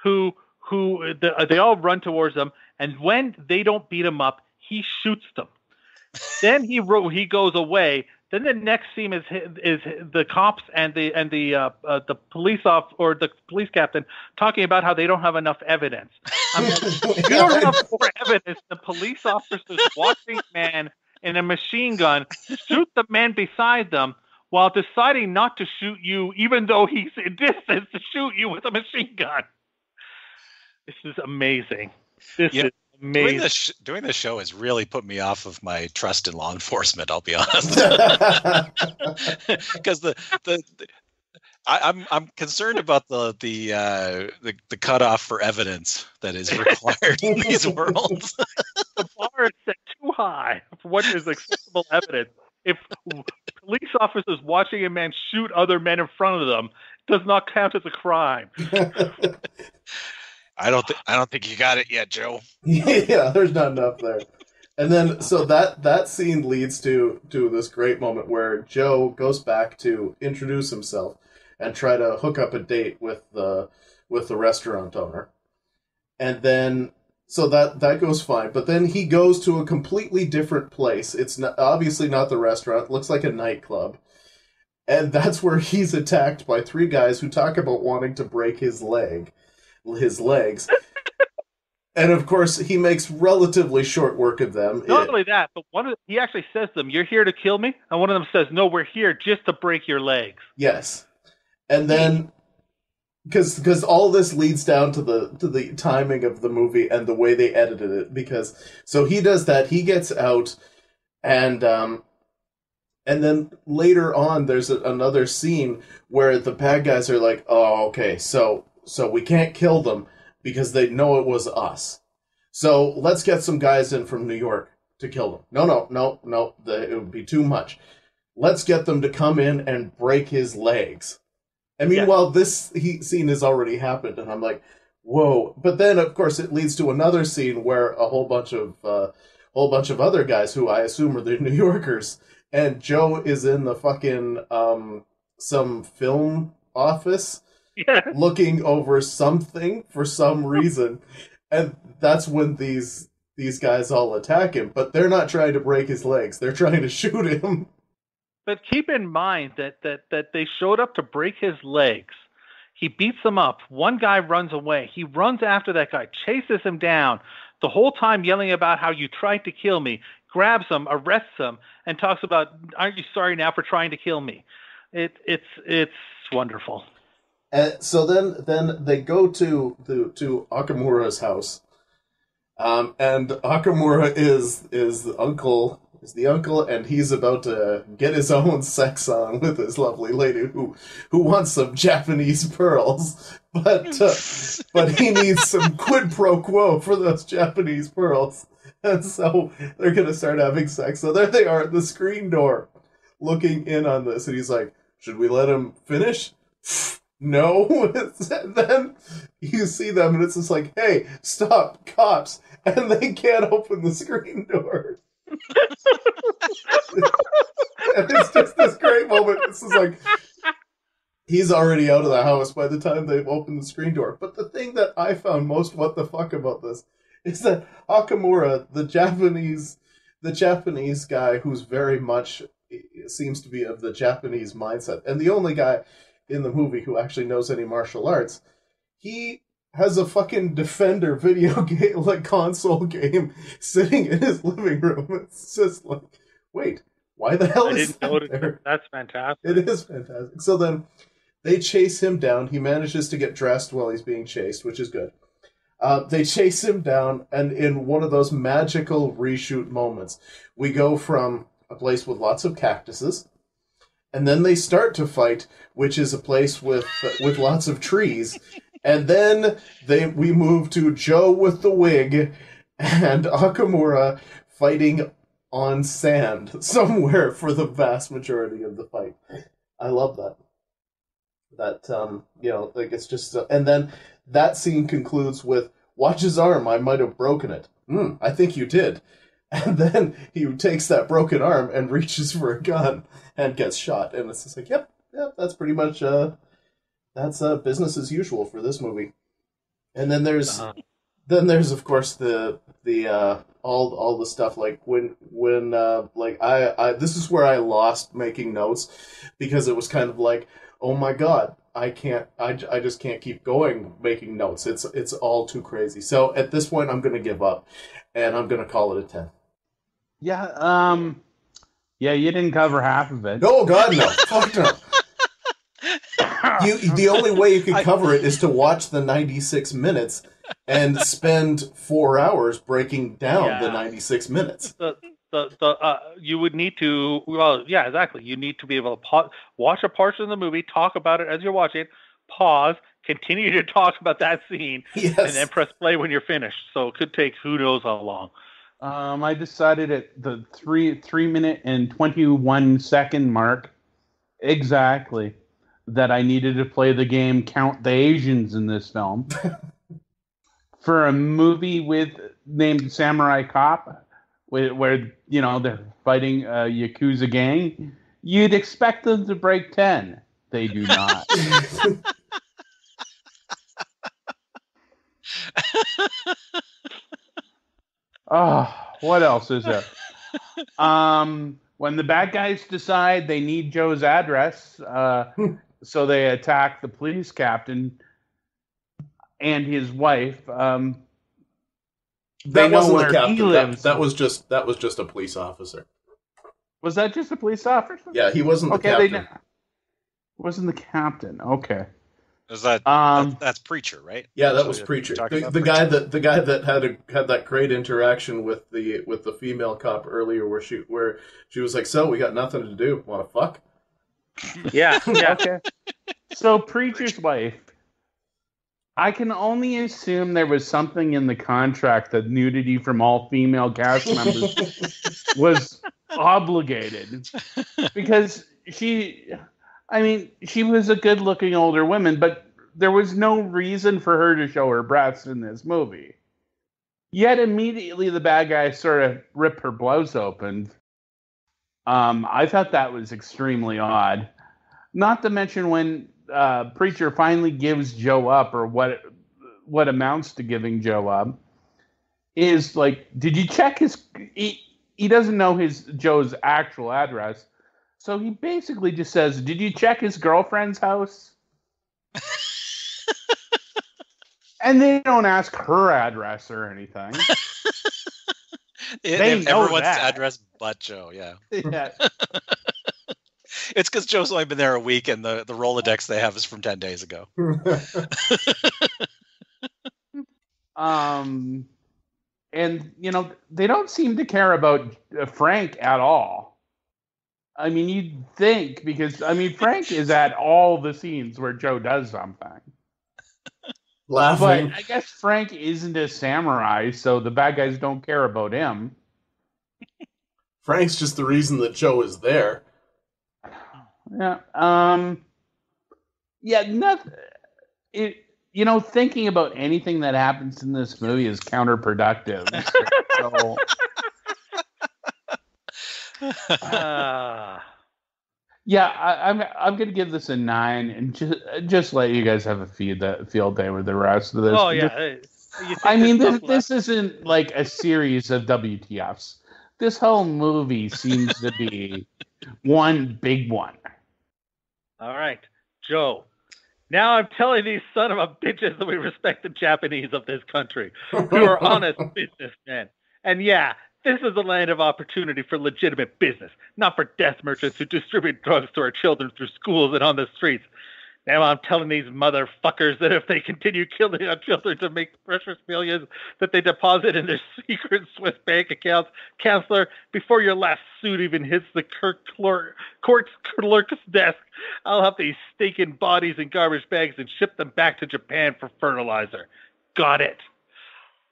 who they all run towards him, and when they don't beat him up, he shoots them. Then he goes away. Then the next scene is the cops and the police or the police captain talking about how they don't have enough evidence. You don't have more evidence. The police officers watching a man in a machine gun shoot the man beside them while deciding not to shoot you, even though he's in distance to shoot you with a machine gun. This is amazing. This is amazing. Doing this show has really put me off of my trust in law enforcement, I'll be honest. Because I'm concerned about the cutoff for evidence that is required in these worlds. The bar is set too high for what is acceptable evidence. If police officers watching a man shoot other men in front of them does not count as a crime. I don't think you got it yet, Joe. Yeah, there's not enough there. And then so that scene leads to this great moment where Joe goes back to introduce himself and try to hook up a date with the restaurant owner. And then so that goes fine, but then he goes to a completely different place. It's obviously not the restaurant, it looks like a nightclub. And that's where he's attacked by three guys who talk about wanting to break his legs. And of course, he makes relatively short work of them. Not only that, but he actually says to them, "You're here to kill me?" And one of them says, "No, we're here just to break your legs." Yes. And then, because all this leads down to the timing of the movie and the way they edited it. Because so he does that, he gets out, and then later on, there's another scene where the bad guys are like, "Oh, okay, so we can't kill them because they know it was us. So let's get some guys in from New York to kill them." No, it would be too much. Let's get them to come in and break his legs. And meanwhile, this scene has already happened, and I'm like, whoa. But then, of course, it leads to another scene where a whole bunch of other guys, who I assume are the New Yorkers, and Joe is in the fucking some film office, looking over something for some reason, and that's when these guys all attack him. But they're not trying to break his legs; they're trying to shoot him. But keep in mind that they showed up to break his legs. He beats them up. One guy runs away. He runs after that guy, chases him down, the whole time yelling about how you tried to kill me, grabs him, arrests him, and talks about, aren't you sorry now for trying to kill me? It's wonderful. So then they go to Akamura's house, and Akamura is the uncle, and he's about to get his own sex on with this lovely lady who wants some Japanese pearls, but he needs some quid pro quo for those Japanese pearls, and so they're gonna start having sex. So there they are at the screen door, looking in on this, and he's like, "Should we let him finish?" No. And then you see them, and it's just like, "Hey, stop, cops!" And they can't open the screen door. And it's just this great moment. This is like, he's already out of the house by the time they've opened the screen door. But the thing that I found most what the fuck about this is that Akamura, the Japanese guy who's very much seems to be of the Japanese mindset, and the only guy in the movie who actually knows any martial arts, he has a fucking Defender video game, like console game, sitting in his living room. It's just like, wait, why the hell is that there? That's fantastic. It is fantastic. So then they chase him down. He manages to get dressed while he's being chased, which is good. They chase him down, and in one of those magical reshoot moments, we go from a place with lots of cactuses, and then they start to fight, which is a place with lots of trees. And then we move to Joe with the wig and Akamura fighting on sand somewhere for the vast majority of the fight. I love that. Like it's just... and then that scene concludes with, "Watch his arm, I might have broken it." I think you did. And then he takes that broken arm and reaches for a gun and gets shot. And it's just like, yep, that's pretty much... that's business as usual for this movie. And then there's of course the all the stuff like when I this is where I lost making notes, because it was kind of like, oh my god, I just can't keep going making notes. It's all too crazy. So at this point I'm going to give up and I'm going to call it a 10. Yeah, you didn't cover half of it. No, god no. Fuck no. The only way you can cover it is to watch the 96 minutes and spend 4 hours breaking down the 96 minutes. You would need to, exactly. You need to be able to watch a portion of the movie, talk about it as you're watching it, pause, continue to talk about that scene, yes, and then press play when you're finished. So it could take who knows how long. I decided at the 3 minute and 21 second mark exactly that I needed to play the game Count the Asians in this film. For a movie named Samurai Cop, where they're fighting a Yakuza gang, you'd expect them to break 10. They do not. Oh, what else is there? When the bad guys decide they need Joe's address, so they attack the police captain and his wife. They know where he lives. That was just a police officer. Was that just a police officer? Yeah, he wasn't the captain. Wasn't the captain? Okay. Is that's Preacher, right? Yeah, that was Preacher. The guy that had that great interaction with the female cop earlier, where she was like, "So we got nothing to do. Want to fuck?" Yeah. Okay. So Preacher's wife. I can only assume there was something in the contract that nudity from all female cast members was obligated, because she was a good-looking older woman, but there was no reason for her to show her breasts in this movie. Yet immediately the bad guys sort of rip her blouse open. I thought that was extremely odd. Not to mention when Preacher finally gives Joe up, or what amounts to giving Joe up, is like, did you check his... He doesn't know Joe's actual address. So he basically just says, "Did you check his girlfriend's house?" And they don't ask her address or anything. They know everyone's that. address but Joe, yeah. Yeah. It's because Joe's only been there a week, and the Rolodex they have is from 10 days ago. And they don't seem to care about Frank at all. I mean, you'd think, because Frank is at all the scenes where Joe does something. Laughing. But I guess Frank isn't a samurai, so the bad guys don't care about him. Frank's just the reason that Joe is there. Yeah. Nothing. Thinking about anything that happens in this movie is counterproductive. So, I'm going to give this a 9, and just let you guys have a field day with the rest of this. Oh yeah. This isn't like a series of WTFs. This whole movie seems to be one big one. All right, Joe. Now I'm telling these son of a bitches that we respect the Japanese of this country, who are honest businessmen. And yeah, this is a land of opportunity for legitimate business, not for death merchants who distribute drugs to our children through schools and on the streets. Now I'm telling these motherfuckers that if they continue killing our children to make precious millions that they deposit in their secret Swiss bank accounts, counselor, before your last suit even hits the court's clerk's desk, I'll have these stinking bodies in garbage bags and ship them back to Japan for fertilizer. Got it.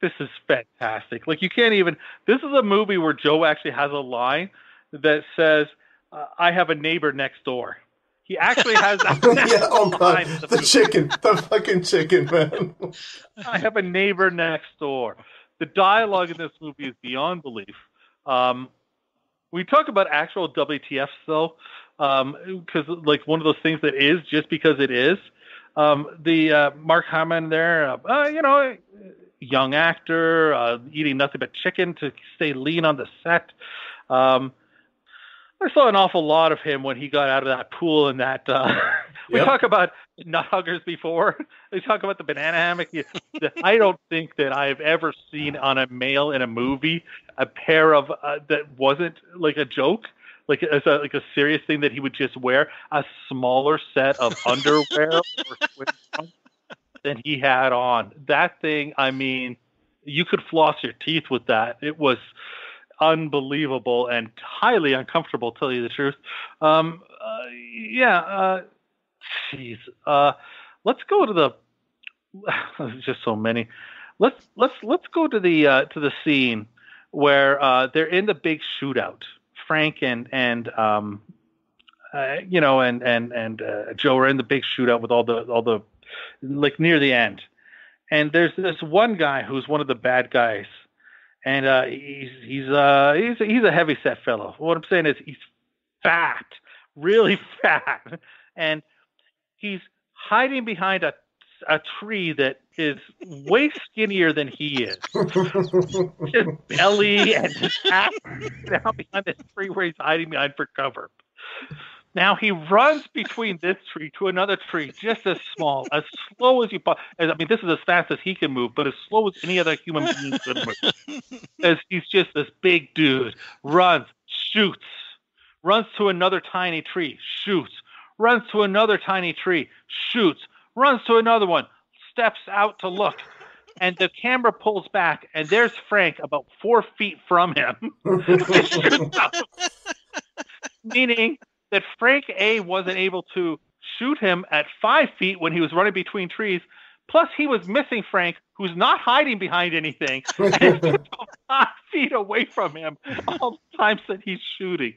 This is fantastic. Like, you can't even... This is a movie where Joe actually has a line that says, I have a neighbor next door. He actually has that. Yeah, oh God. The fucking chicken, man. I have a neighbor next door. The dialogue in this movie is beyond belief. We talk about actual WTFs, though, because like one of those things that is just because it is. The Mark Hamill there, young actor, eating nothing but chicken to stay lean on the set. I saw an awful lot of him when he got out of that pool and that. We talk about nut huggers before. We talk about the banana hammock. I don't think that I've ever seen on a male in a movie a pair of that wasn't like a joke, like as a serious thing that he would just wear a smaller set of underwear or swim trunks than he had on. That thing, I mean, you could floss your teeth with that. It was unbelievable and highly uncomfortable, to tell you the truth. Jeez. Let's go to the. There's just so many. Let's go to the scene where they're in the big shootout. Frank and Joe are in the big shootout with all the like near the end, and there's this one guy who's one of the bad guys. And he's a heavy set fellow. What I'm saying is he's fat, really fat, and he's hiding behind a tree that is way skinnier than he is. His belly and his ass down behind this tree where he's hiding behind for cover. Now he runs between this tree to another tree, just as slow as you possibly. I mean, this is as fast as he can move, but as slow as any other human being could move. As he's just this big dude, runs, shoots, runs to another tiny tree, shoots, runs to another tiny tree, shoots, runs to another one, steps out to look, and the camera pulls back, and there's Frank about 4 feet from him. Meaning that Frank A wasn't able to shoot him at 5 feet when he was running between trees. Plus, he was missing Frank, who's not hiding behind anything, and he's 5 feet away from him all the times that he's shooting.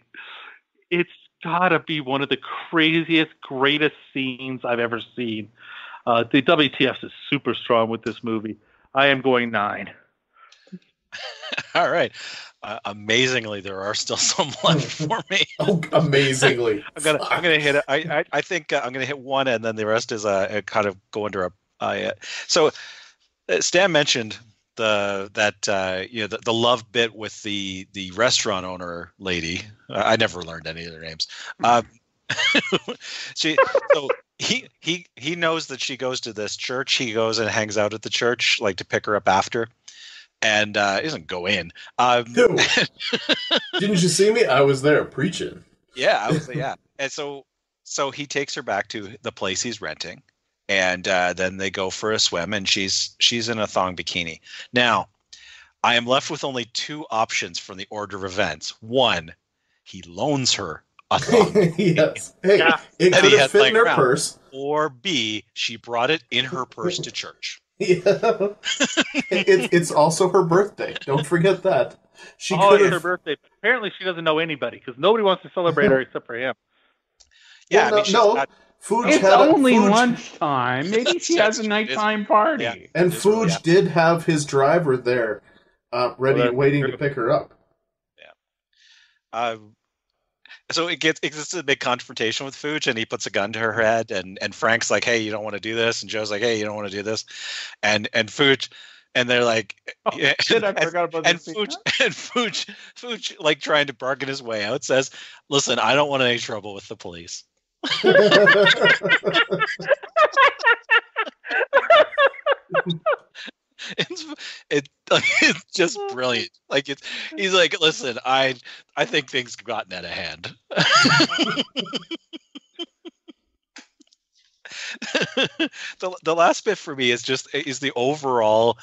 It's gotta be one of the craziest, greatest scenes I've ever seen. The WTF is super strong with this movie. I am going 9. All right. Amazingly, there are still some left for me. Oh, amazingly. I'm gonna hit it. I think I'm gonna hit one, and then the rest is kind of go under a. So, Stan mentioned the love bit with the restaurant owner lady. I never learned any of their names. he knows that she goes to this church. He goes and hangs out at the church, like to pick her up after, and he doesn't go in. Dude, didn't you see me? I was there preaching. Yeah, I was. Yeah, and so he takes her back to the place he's renting, and then they go for a swim, and she's in a thong bikini. Now, I am left with only two options from the order of events. One, he loans her a thong. Yes. Hey, Yeah. it could have fit in her purse. Or B, she brought it in her purse to church. Yeah. It's also her birthday. Don't forget that. She Oh, could it's her have. birthday. Apparently, she doesn't know anybody because nobody wants to celebrate her except for him. Yeah, Well, I mean, no. Fuge It's had only Fuge, lunchtime. Maybe she has a nighttime party. Yeah. and It is really Fuge did have his driver there, ready, that's waiting true. to pick her up. So it gets a big confrontation with Fuge, and he puts a gun to her head, and Frank's like, "Hey, you don't want to do this," and Joe's like, "Hey, you don't want to do this," and Fuge, and they're like, Oh, shit, I forgot about and this. Fuge, like trying to bargain his way out, says, "Listen, I don't want any trouble with the police." It's just brilliant. Like he's like, listen, I think things have gotten out of hand. The last bit for me is the overall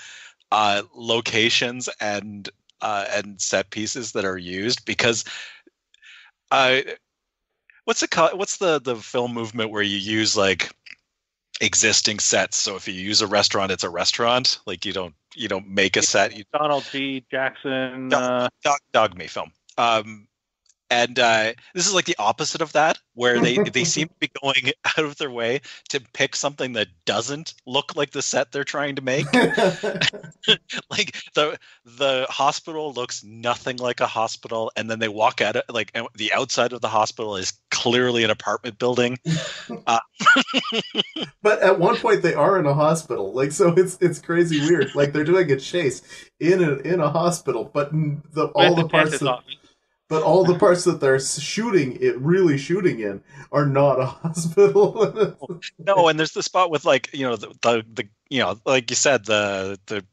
locations and set pieces that are used, because what's the film movement where you use like existing sets? So if you use a restaurant, it's a restaurant. Like you don't make a set. Donald G. Jackson. Dog me film. And this is like the opposite of that, where they seem to be going out of their way to pick something that doesn't look like the set they're trying to make. Like the hospital looks nothing like a hospital, and then they walk at it like the outside of the hospital is clearly an apartment building. But at one point they are in a hospital, like, so it's crazy weird. Like they're doing a chase in a hospital, but all the parts that they're shooting in are not a hospital. No, and there's the spot with like the like you said the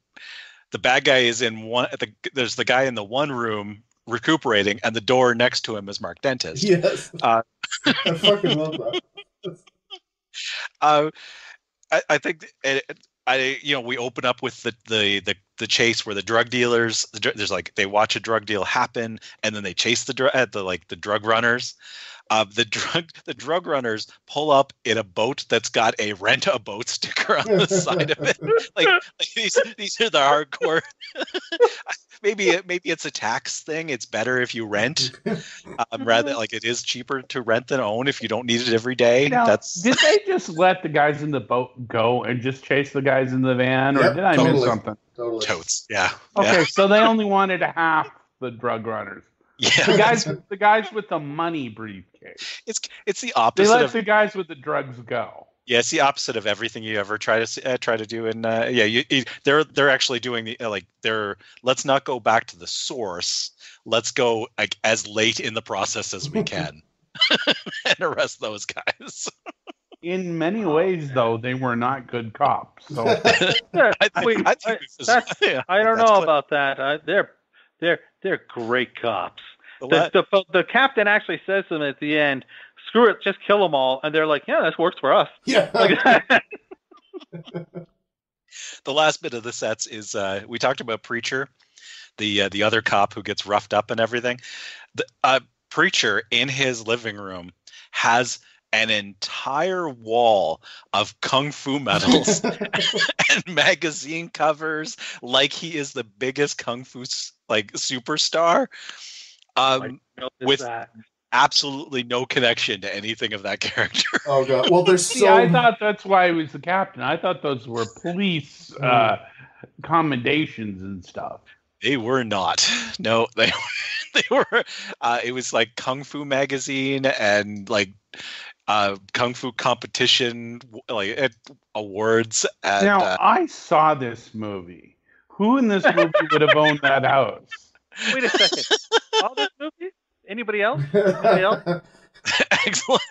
bad guy is in one. There's the guy in the one room recuperating, and the door next to him is Mark Dentist. Yes, I fucking love that. I think we open up with the chase where the drug dealers, there's like they watch a drug deal happen, and then they chase the drug runners. The drug runners pull up in a boat that's got a rent a boat sticker on the side of it. Like these are the hardcore. Maybe it's a tax thing. It's better if you rent, rather like it is cheaper to rent than own if you don't need it every day. Now, did they just let the guys in the boat go and just chase the guys in the van, or did I miss something? Totally. Totes, yeah. Okay, Yeah. so they only wanted half the drug runners. Yeah. The guys with the money briefcase. It's the They opposite let of the guys with the drugs go. yeah. It's the opposite of everything you ever try to do. And they're actually doing let's not go back to the source. Let's go like as late in the process as we can and arrest those guys. In many ways, though, they were not good cops. So I don't know about that. They're great cops. The captain actually says to them at the end, "Screw it, just kill them all," and they're like, "Yeah, this works for us." Yeah. The last bit of the sets is we talked about Preacher, the other cop who gets roughed up and everything. The Preacher in his living room has an entire wall of kung fu medals and magazine covers, like he is the biggest kung fu superstar, with absolutely no connection to anything of that character. Oh god. Well, there's see, I thought that's why he was the captain. I thought those were police commendations and stuff. They were not. No, they were. It was like Kung Fu magazine and like Kung Fu competition awards. And, now I saw this movie. Who in this movie would have owned that house? Wait a second. All this movie? Anybody else? Anybody else? Excellent.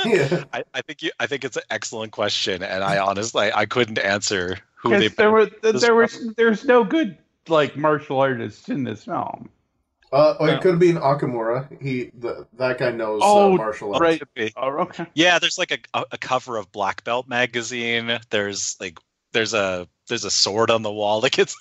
Yeah. I think it's an excellent question, and I honestly I couldn't answer who they. There's no good like martial artists in this film. It could be an Akamura. That guy knows martial arts. Right. Oh, okay. Yeah, there's like a cover of Black Belt magazine. There's a sword on the wall. Like it's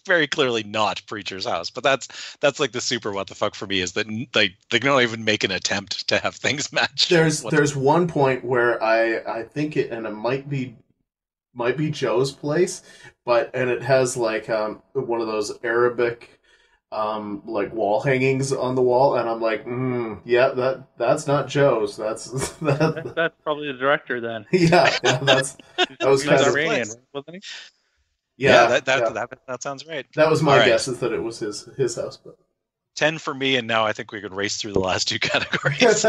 very clearly not Preacher's house. But that's like the super what the fuck for me is that like they don't even make an attempt to have things match. There's one point where I think it might be Joe's place, and it has like one of those Arabic like wall hangings on the wall, and I'm like, yeah, that's not Joe's. That's probably the director then. Yeah, that was kind of Iranian, wasn't he? Yeah, that sounds right. That was my guess, is that it was his house. But 10 for me, and now I think we could race through the last two categories.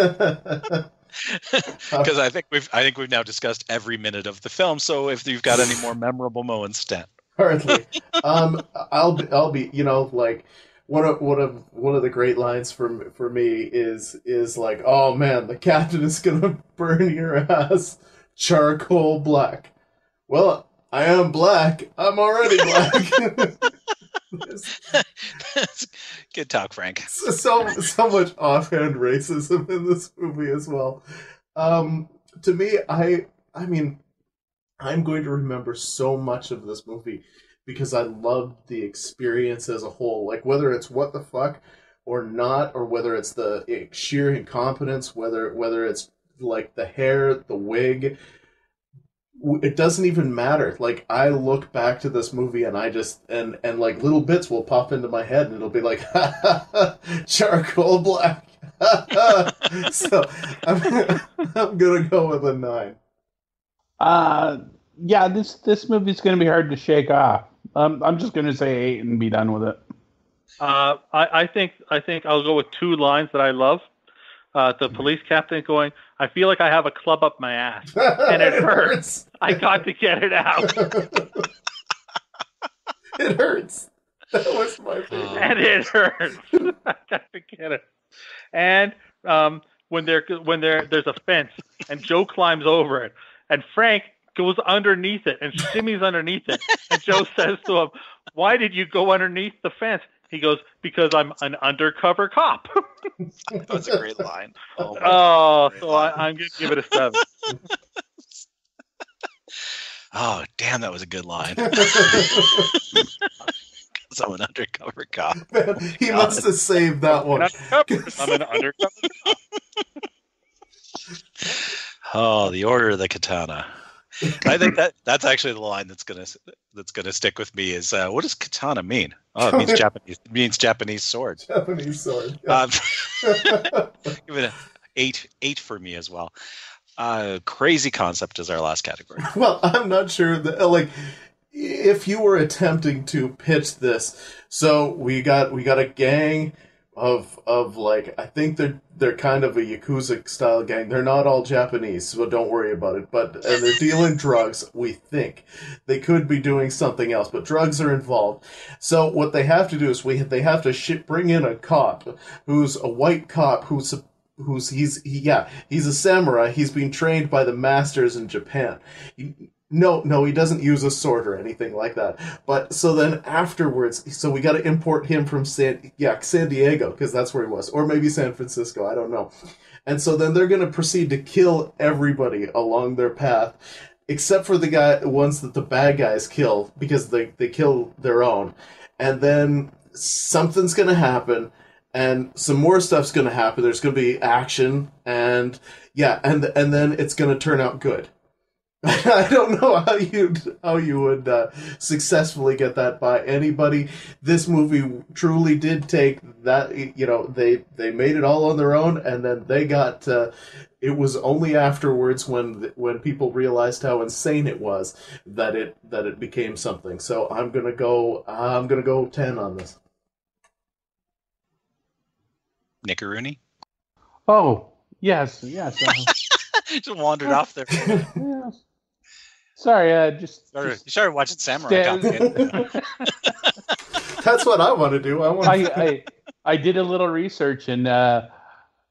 Because I think we've now discussed every minute of the film. So if you've got any more memorable moments, Stan. Hardly. I'll be like one of the great lines for me is like, oh man, the captain is gonna burn your ass charcoal black. Well, I am black. I'm already black. Good talk, Frank. So much offhand racism in this movie as well. To me, I mean, I'm going to remember so much of this movie because I loved the experience as a whole. Like, whether it's what the fuck or not, or whether it's the sheer incompetence, whether it's like the hair, the wig, it doesn't even matter. Like, I look back to this movie and I just and like little bits will pop into my head and it'll be like, ha ha ha, charcoal black. So I'm gonna go with a 9. Yeah, this movie's gonna be hard to shake off. I'm just gonna say 8 and be done with it. I think I'll go with 2 lines that I love. The police captain going, I feel like I have a club up my ass, and it hurts. I got to get it out. It hurts. That was my favorite. And it hurts. I got to get it. And when there's a fence, and Joe climbs over it, and Frank goes underneath it and shimmies underneath it, and Joe says to him, "Why did you go underneath the fence?" He goes, "Because I'm an undercover cop." That was a great line. I'm going to give it a 7. Oh, damn, that was a good line. Because I'm an undercover cop. Man, he must have saved that one. I'm an undercover cop. Oh, the Order of the Katana. I think that's actually the line that's gonna stick with me. Is what does katana mean? Oh, it means Japanese. It means Japanese sword. Japanese sword. Yeah. Give it an 8 for me as well. Crazy concept is our last category. Well, I'm not sure that like if you were attempting to pitch this. So we got a gang of like, I think they're kind of a Yakuza style gang. They're not all Japanese, so don't worry about it. But they're dealing drugs. We think they could be doing something else, but drugs are involved. So what they have to do is they have to bring in a cop who's a white cop he's a samurai. He's being trained by the masters in Japan. No, he doesn't use a sword or anything like that. But so then afterwards, so we got to import him from San Diego, because that's where he was, or maybe San Francisco, I don't know. And so then they're going to proceed to kill everybody along their path, except for the ones that the bad guys kill, because they kill their own. And then something's going to happen, and some more stuff's going to happen. There's going to be action, and then it's going to turn out good. I don't know how you would successfully get that by anybody. This movie truly did take that. They made it all on their own, and then they got. It was only afterwards when people realized how insane it was that it became something. So I'm gonna go 10 on this. Nickaroony? Oh yes. Just wandered off there. Yes. Sorry, you started watching Samurai Cop. That's what I want to do. I did a little research, and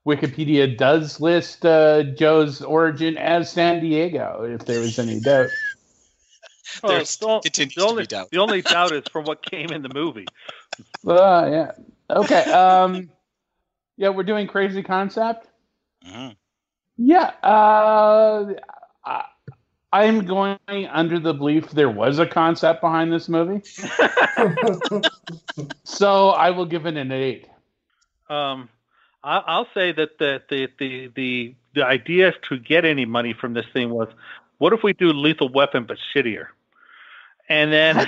Wikipedia does list Joe's origin as San Diego, if there was any doubt. There's continues to be doubt. The only doubt is from what came in the movie. Yeah. Okay. Yeah, we're doing crazy concept. Mhm. Yeah. I'm going under the belief there was a concept behind this movie, so I will give it an 8. I'll say that the idea to get any money from this thing was, what if we do Lethal Weapon but shittier? And then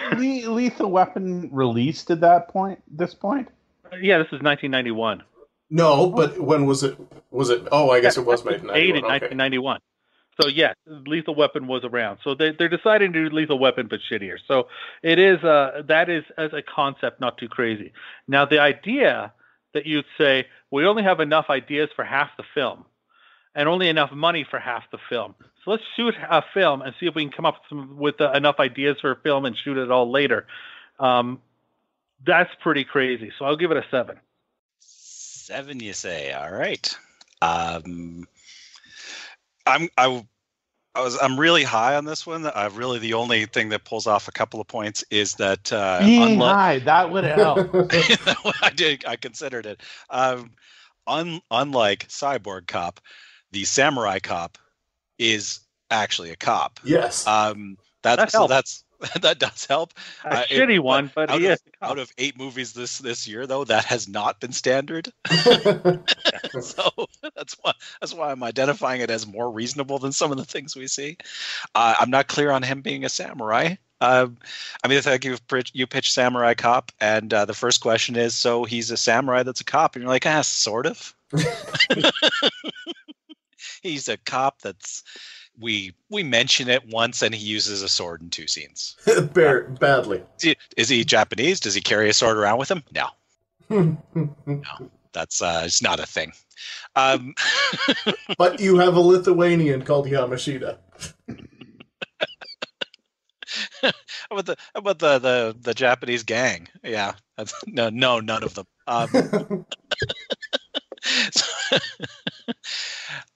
Lethal Weapon released at this point? Yeah, this is 1991. No, but when was it? Was it? Oh, I guess it was made in 1991. So yeah, Lethal Weapon was around. So they're deciding to do Lethal Weapon but shittier. So it is that is as a concept not too crazy. Now the idea that you'd say we only have enough ideas for half the film, and only enough money for half the film. So let's shoot a film and see if we can come up with enough ideas for a film and shoot it all later. That's pretty crazy. So I'll give it a 7. 7, you say? All right. I'm really high on this one. Really, the only thing that pulls off a couple of points is that being high, that would help. I considered it. Unlike Cyborg Cop, the Samurai Cop is actually a cop. Yes. That does help. A shitty one, but out of 8 movies this year, though, that has not been standard. So that's why I'm identifying it as more reasonable than some of the things we see. I'm not clear on him being a samurai. I mean, I think you pitch Samurai Cop, and the first question is, so he's a samurai that's a cop, and you're like, sort of. He's a cop that's. We mention it once, and he uses a sword in 2 scenes. Badly. Is he Japanese? Does he carry a sword around with him? No. No, that's it's not a thing. But you have a Lithuanian called Yamashita. How about the Japanese gang? Yeah, no, none of them.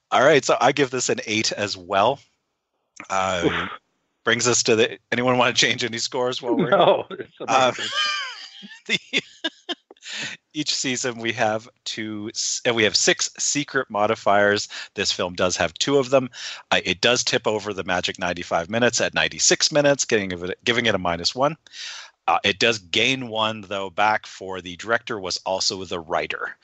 All right, so I give this an 8 as well. Brings us to anyone want to change any scores while we're each season we have 6 secret modifiers. This film does have 2 of them. It does tip over the magic 95 minutes at 96 minutes, giving it a -1. It does gain 1, though, back for the director was also the writer.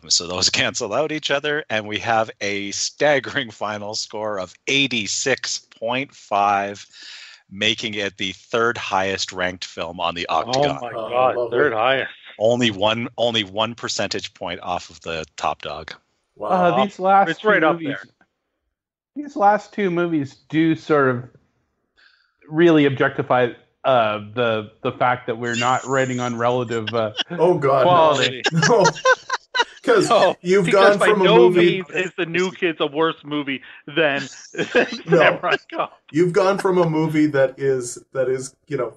So those cancel out each other, and we have a staggering final score of 86.5, making it the 3rd highest ranked film on the Octagon. Oh my God, 3rd highest. Only one percentage point off of the top dog. Wow. These last it's right movies, up there. These last 2 movies do sort of really objectify the fact that we're not rating on relative oh God, quality. No. Because you've gone from a movie. Is the New Kids a worse movie than Samurai Cop? You've gone from a movie that is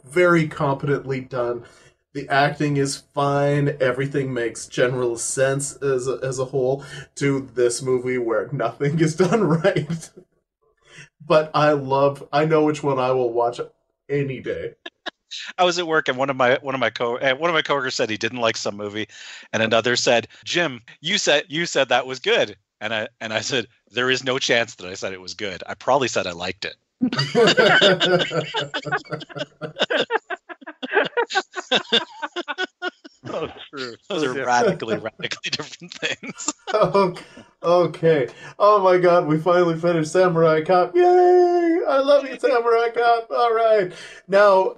very competently done. The acting is fine. Everything makes general sense as a whole. To this movie where nothing is done right. But I know which one I will watch any day. I was at work, and one of my coworkers said he didn't like some movie, and another said, "Jim, you said that was good," and I said, "There is no chance that I said it was good. I probably said I liked it." Oh, true. Those are radically different things. Okay. Oh my God, we finally finished Samurai Cop. Yay! I love you, Samurai Cop. All right. Now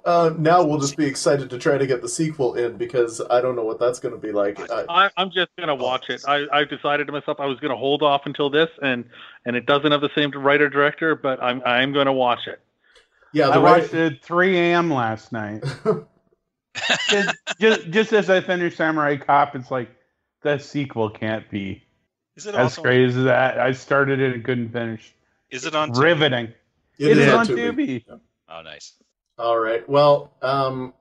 we'll just be excited to try to get the sequel in, because I don't know what that's going to be like. I'm just going to watch it. I decided to myself I was going to hold off until this, and it doesn't have the same writer-director, but I'm going to watch it. Yeah, I watched it at 3 a.m. last night. just as I finished Samurai Cop, it's like, the sequel can't be as great as that. I started it and couldn't finish. Is it on Riveting. It is is on Tubi. Tubi. Oh, nice. All right. Well,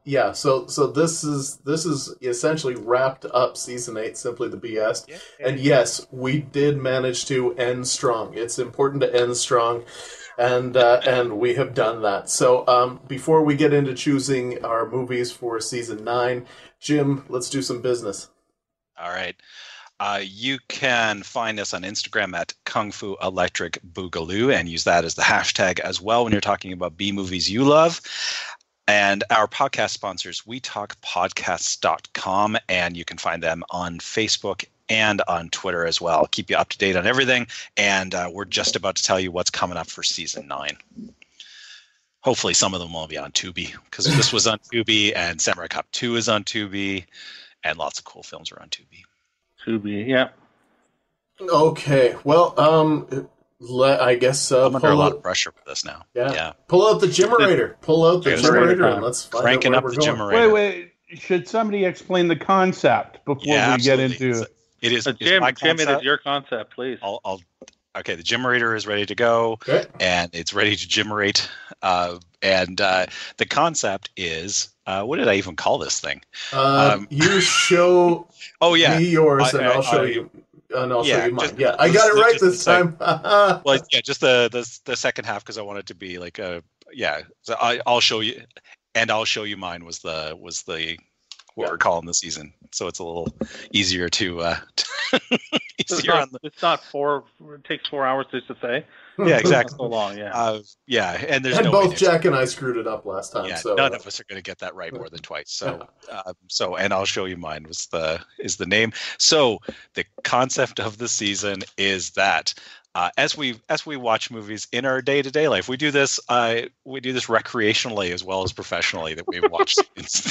yeah. So this is essentially wrapped up season 8, Simply the B-Est. Yeah. And yes, we did manage to end strong. It's important to end strong, and we have done that. So before we get into choosing our movies for season 9, Jim, let's do some business. All right. You can find us on Instagram at Kung Fu Electric Boogaloo and use that as the hashtag as well when you're talking about B movies you love. And our podcast sponsors, WeTalkPodcasts.com, and you can find them on Facebook and on Twitter as well. Keep you up to date on everything. And we're just about to tell you what's coming up for season 9. Hopefully some of them will be on Tubi, because this was on Tubi, and Samurai Cop 2 is on Tubi, and lots of cool films are on Tubi. Tubi, yeah. Okay, well, I guess I'm under a lot of pressure for this now. Yeah. Pull out the Jimmerator. Pull out the Jimmerator and let's find cranking out up where the we're going. Jimmerator. Wait. Should somebody explain the concept before we get into it? It is. Jim, my it is concept. your concept, please. Okay, the Jimmerator is ready to go, Okay. and it's ready to Jimmerate. And the concept is, what did I even call this thing? You show me yours, and I'll show you. And I'll show you mine. Yeah, I got it right this time. Well, yeah, just the second half, because I want it to be like a So I'll show you, and I'll show you mine was the what we're calling the season, so it's a little easier to. It's not 4. It takes 4 hours just to say. Yeah, exactly. So long, yeah. And there's and no both Jack and I screwed it up last time. Yeah, so none of us are going to get that right more than twice. So, and I'll show you mine is the name. So the concept of the season is that as we watch movies in our day-to-day life, we do this recreationally as well as professionally, that we've watched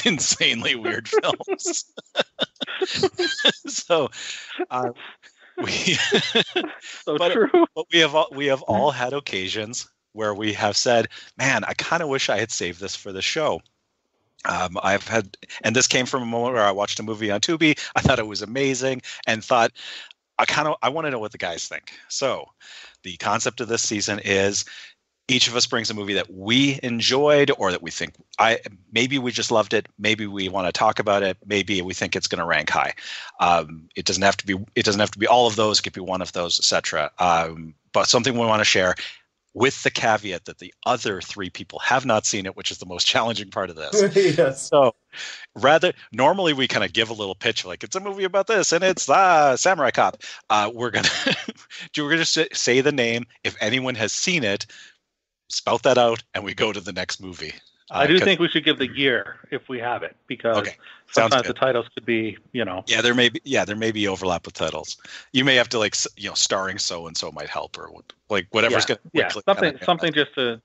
insanely weird films. So true. But we have all had occasions where we have said, man, I kind of wish I had saved this for the show. I've had, and this came from a moment where I watched a movie on Tubi. I thought it was amazing and thought, I want to know what the guys think. So the concept of this season is each of us brings a movie that we enjoyed, or that we think maybe we just loved it, maybe we want to talk about it, maybe we think it's going to rank high. It doesn't have to be all of those. It could be one of those, etc. But something we want to share, with the caveat that the other 3 people have not seen it, which is the most challenging part of this. Yes. So normally we kind of give a little pitch, like it's a movie about this and it's Samurai Cop. We're going to say the name. If anyone has seen it, spout that out, and we go to the next movie. I do think we should give the year if we have it, because sometimes the titles could be, Yeah, there may be overlap with titles. You may have to starring so and so might help, or whatever's going to something just to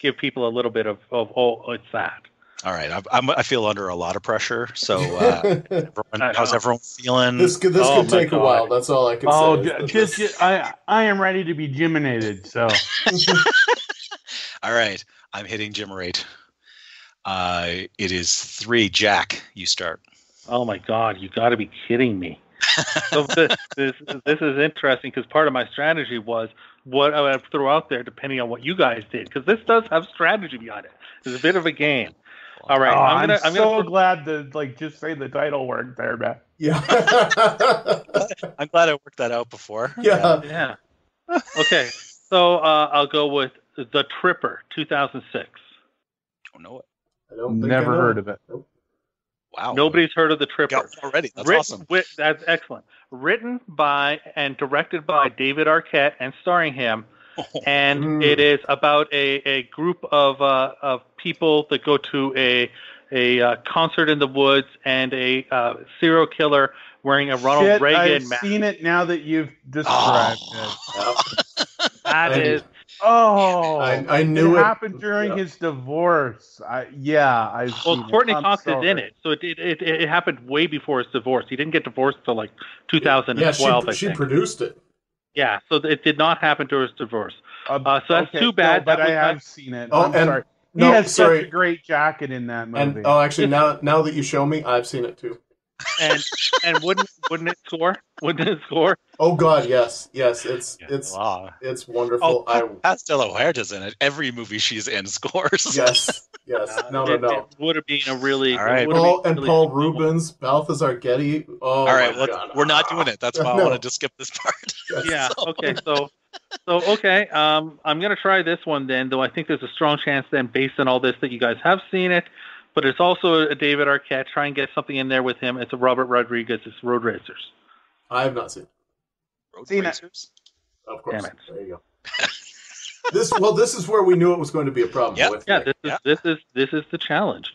give people a little bit of it's that. All right, I feel under a lot of pressure. So how's everyone feeling? This could take a while. That's all I can say. I am ready to be Jiminated. So. All right, I'm hitting Jimmerate. It is 3. Jack, you start. Oh my God, you got to be kidding me! So this is interesting, because part of my strategy was what I would throw out there, depending on what you guys did, because this does have strategy behind it. It's a bit of a game. All right, I'm so glad to just say the title worked there, man. Yeah. I'm glad I worked that out before. Yeah. Okay, so I'll go with The Tripper, 2006. Don't know it. I don't think Never I know. heard of it. Nope. Wow. Nobody's heard of The Tripper. Already. That's awesome. That's excellent. Written by and directed by David Arquette and starring him. And it is about a group of people that go to a concert in the woods, and a serial killer wearing a Ronald Reagan mask. I've seen it now that you've described it. That is. Oh, I knew it happened during his divorce. Courtney Cox is in it, so it happened way before his divorce. He didn't get divorced until 2012. Yeah, she produced it. Yeah, so it did not happen during his divorce. So that's too bad. No, but I have seen it. I'm sorry. He has such a great jacket in that movie. And actually, now that you show me, I've seen it too. and wouldn't it score? Wouldn't it score? Oh God, yes. Wow. It's wonderful. Pastel Huerta's in it. Every movie she's in scores. Yes. No. It would have been a really. All right. Paul Rubens, Balthazar Getty. Oh, all right, my God. we're not doing it. That's why I wanted to skip this part. Yes. Yeah. Okay. So okay. I'm gonna try this one then, though I think there's a strong chance then, based on all this, that you guys have seen it. But it's also a David Arquette. Try and get something in there with him. It's a Robert Rodriguez. It's Road Racers. I have not seen it. Road Seen it. Racers? Of course. Damn it. There you go. This is where we knew it was going to be a problem. Yep. With Yeah. me. This is the challenge.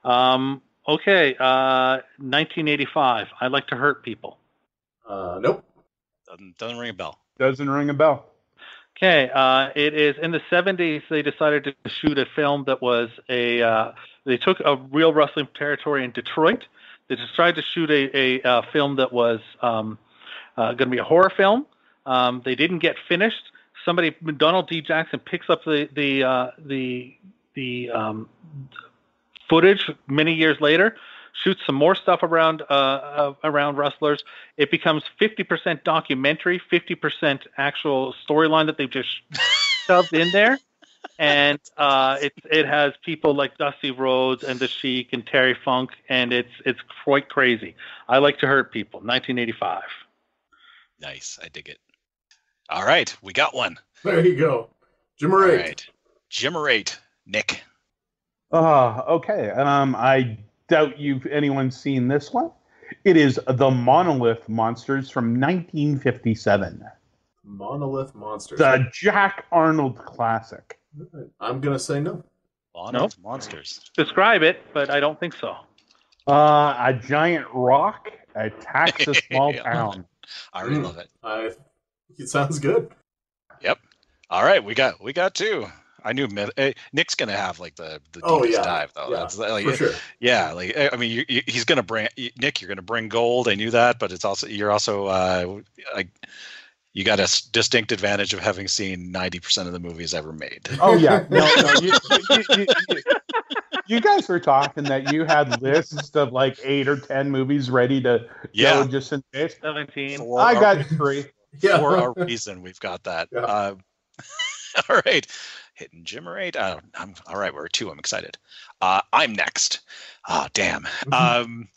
Okay. 1985. I Like to Hurt People. Nope. Doesn't ring a bell. Doesn't ring a bell. Okay, it is in the 70s. They decided to shoot a film that was they took a real wrestling territory in Detroit. They decided to shoot a film that was going to be a horror film. They didn't get finished. Donald D. Jackson picks up the footage many years later, shoots some more stuff around wrestlers. It becomes 50% documentary, 50% actual storyline that they've just shoved in there. And it has people like Dusty Rhodes and The Sheik and Terry Funk, and it's quite crazy. I Like to Hurt People, 1985. Nice. I dig it. All right. We got one. There you go. Jimmer All 8. right. Jimmer 8. Nick. Okay. I doubt anyone's seen this one. It is The Monolith Monsters from 1957. Monolith Monsters. The Jack Arnold classic. I'm going to say no. Monolith Monsters. Describe it, but I don't think so. A giant rock attacks a small town. I really love it. It sounds good. Yep. All right. We got two. I knew Nick's gonna have like the deepest dive though. Yeah, that's like, for sure. Yeah, like I mean, he's gonna bring Nick. You're gonna bring gold. I knew that, but you're also you got a distinct advantage of having seen 90% of the movies ever made. Oh yeah, no. You guys were talking that you had lists of like 8 or 10 movies ready to go just in case. 17. I got 3. Yeah. For a reason, we've got that. Yeah. All right. Hitting Jimmer 8. I'm all right. We're 2. I'm excited. I'm next. Oh, damn. I'm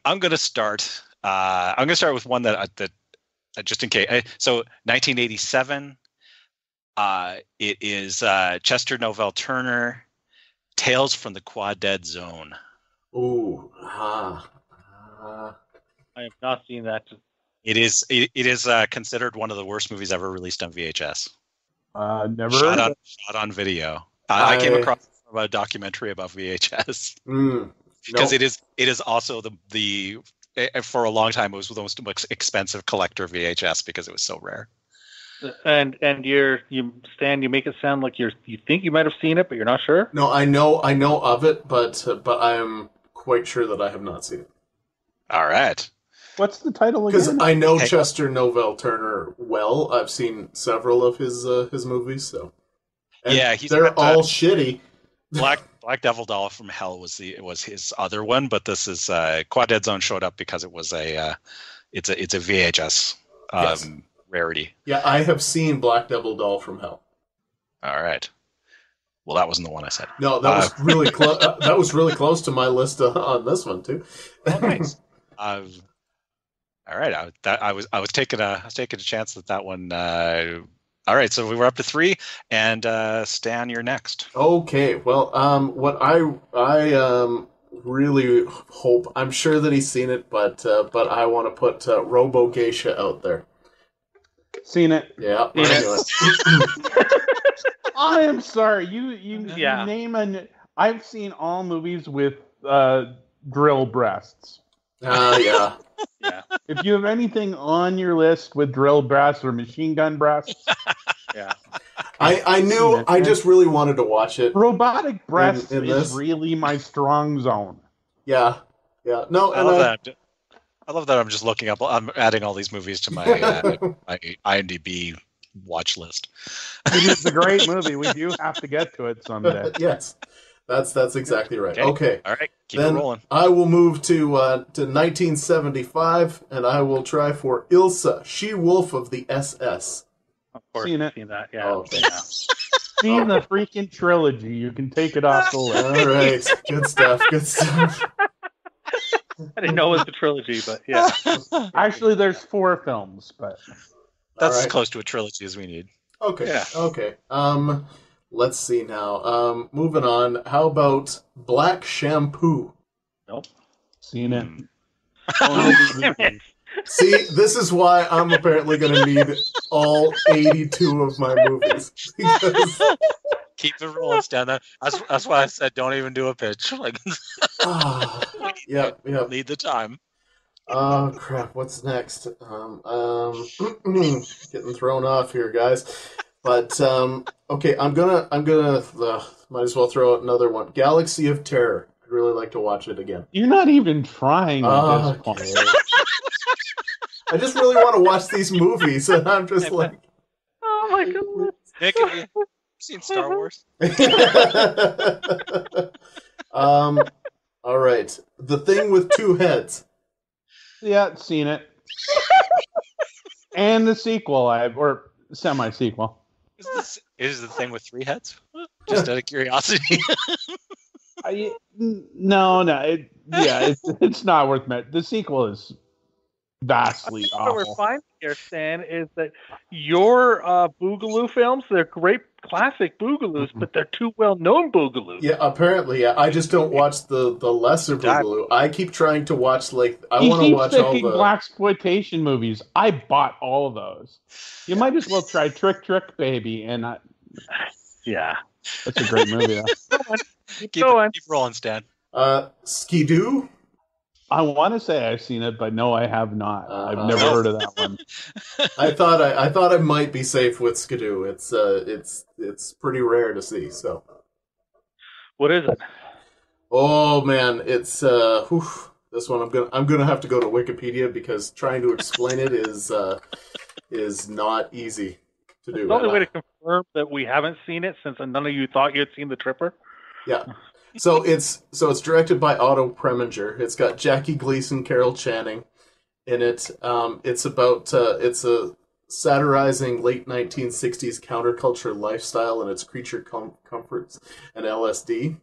gonna start. I'm gonna start with one that just in case. So 1987. It is Chester Novell Turner, Tales from the Quad Dead Zone. Ooh. I have not seen that. It is considered one of the worst movies ever released on VHS. Never shot on video. I came across a documentary about VHS because it is also the for a long time it was the most expensive collector VHS because it was so rare. And you make it sound like you think you might have seen it, but you're not sure. No, I know of it, but I am quite sure that I have not seen it. All right. What's the title again? Because I know Chester Novell Turner well. I've seen several of his movies, so they're all shitty. Black Devil Doll from Hell was his other one, but this is Quad Dead Zone showed up because it was it's a VHS rarity. Yeah, I have seen Black Devil Doll from Hell. All right. Well, that wasn't the one I said. No, that was really close. That was really close to my list on this one too. Oh, nice. All right. I was taking a chance that one. All right, so we were up to 3, and Stan, you're next. Okay. Well, what I really hope, I'm sure that he's seen it, but I want to put Robo Geisha out there. Seen it. Yeah. I I am sorry. You name I've seen all movies with drill breasts. Yeah. Yeah. If you have anything on your list with drill breasts or machine gun breasts, yeah. I knew. I just really wanted to watch it. Robotic breasts in is this. really my strong zone. Yeah. No, I love that. I love that. I'm just looking up. I'm adding all these movies to my my IMDb watch list. It is a great movie. We do have to get to it someday. Yes. That's exactly right. Okay. All right. Keep Then it rolling. I will move to 1975, and I will try for Ilsa, She-Wolf of the SS. Of course, Seen I've it. seen that. Yeah. Oh, okay. Yeah. Seen the freaking trilogy. You can take it off the list. All right. Good stuff. Good stuff. I didn't know it was the trilogy, but yeah. Actually, there's 4 films, but That's All as right. close to a trilogy as we need. Okay. Yeah. Okay. Let's see now. Moving on. How about Black Shampoo? Nope. seen it. Damn it. See, this is why I'm apparently going to need all 82 of my movies. Because, Keep it rolling, Stan. That's why I said don't even do a pitch. Like, yep. need the time. Oh crap! What's next? Getting thrown off here, guys. But okay, I'm gonna might as well throw out another one. Galaxy of Terror. I'd really like to watch it again. You're not even trying at this point. Okay. I just really want to watch these movies, and I'm just like, Oh my goodness. Nick, have you seen Star Wars? all right, The Thing with Two Heads. Yeah, seen it. And the sequel, or semi-sequel. Is the thing with 3 heads? Just out of curiosity. No, it's not worth it. The sequel is vastly What we're awful. finding here, Stan, is that your Boogaloo films, they're great classic Boogaloos, but they're too well-known Boogaloos. Yeah, apparently, yeah. I just don't watch the lesser Boogaloo. I keep trying to watch I want to watch all the blaxploitation movies. I bought all of those. You might as well try Trick Trick Baby, and Yeah. that's a great movie. Keep going. Keep rolling, Stan. Skidoo. I want to say I've seen it, but no, I have not. I've never no. heard of that one. I thought I might be safe with Skidoo. It's pretty rare to see. So, What is it? oh man, it's this one I'm gonna have to go to Wikipedia because trying to explain it is not easy to do. The only way to confirm that we haven't seen it, since none of you thought you had seen The Tripper. Yeah. So it's directed by Otto Preminger. It's got Jackie Gleason, Carol Channing in it. It's about it's a satirizing late 1960s counterculture lifestyle and its creature comforts and LSD.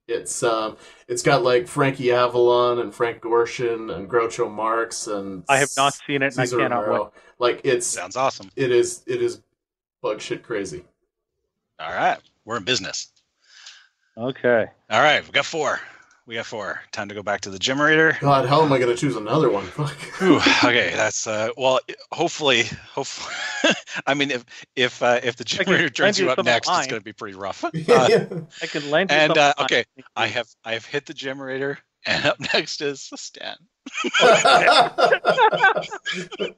It's got like Frankie Avalon and Frank Gorshin and Groucho Marx and I have not seen it, and Cesar I cannot wait. Romero. Like Sounds awesome. it is bug shit crazy. All right. We're in business. Okay. All right. We got 4. Time to go back to the generator. God, how am I going to choose another one? Fuck. Ooh, okay, that's well. Hopefully. I mean, if the generator turns you up next, it's going to be pretty rough. Yeah. I can lend you And some okay, I have hit the generator, and up next is Stan.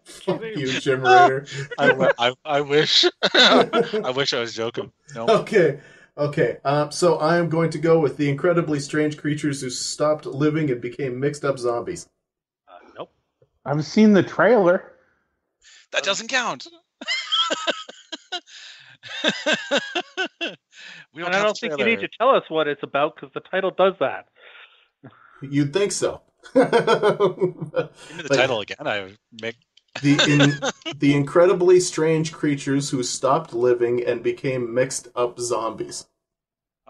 Fuck you, generator. I wish I wish I was joking. No. Okay. So I am going to go with the incredibly strange creatures who stopped living and became mixed up zombies. Nope. I've seen the trailer. That doesn't count. We And I don't think you need to tell us what it's about because the title does that. You'd think so. Give me the title again. I make the incredibly strange creatures who stopped living and became mixed up zombies.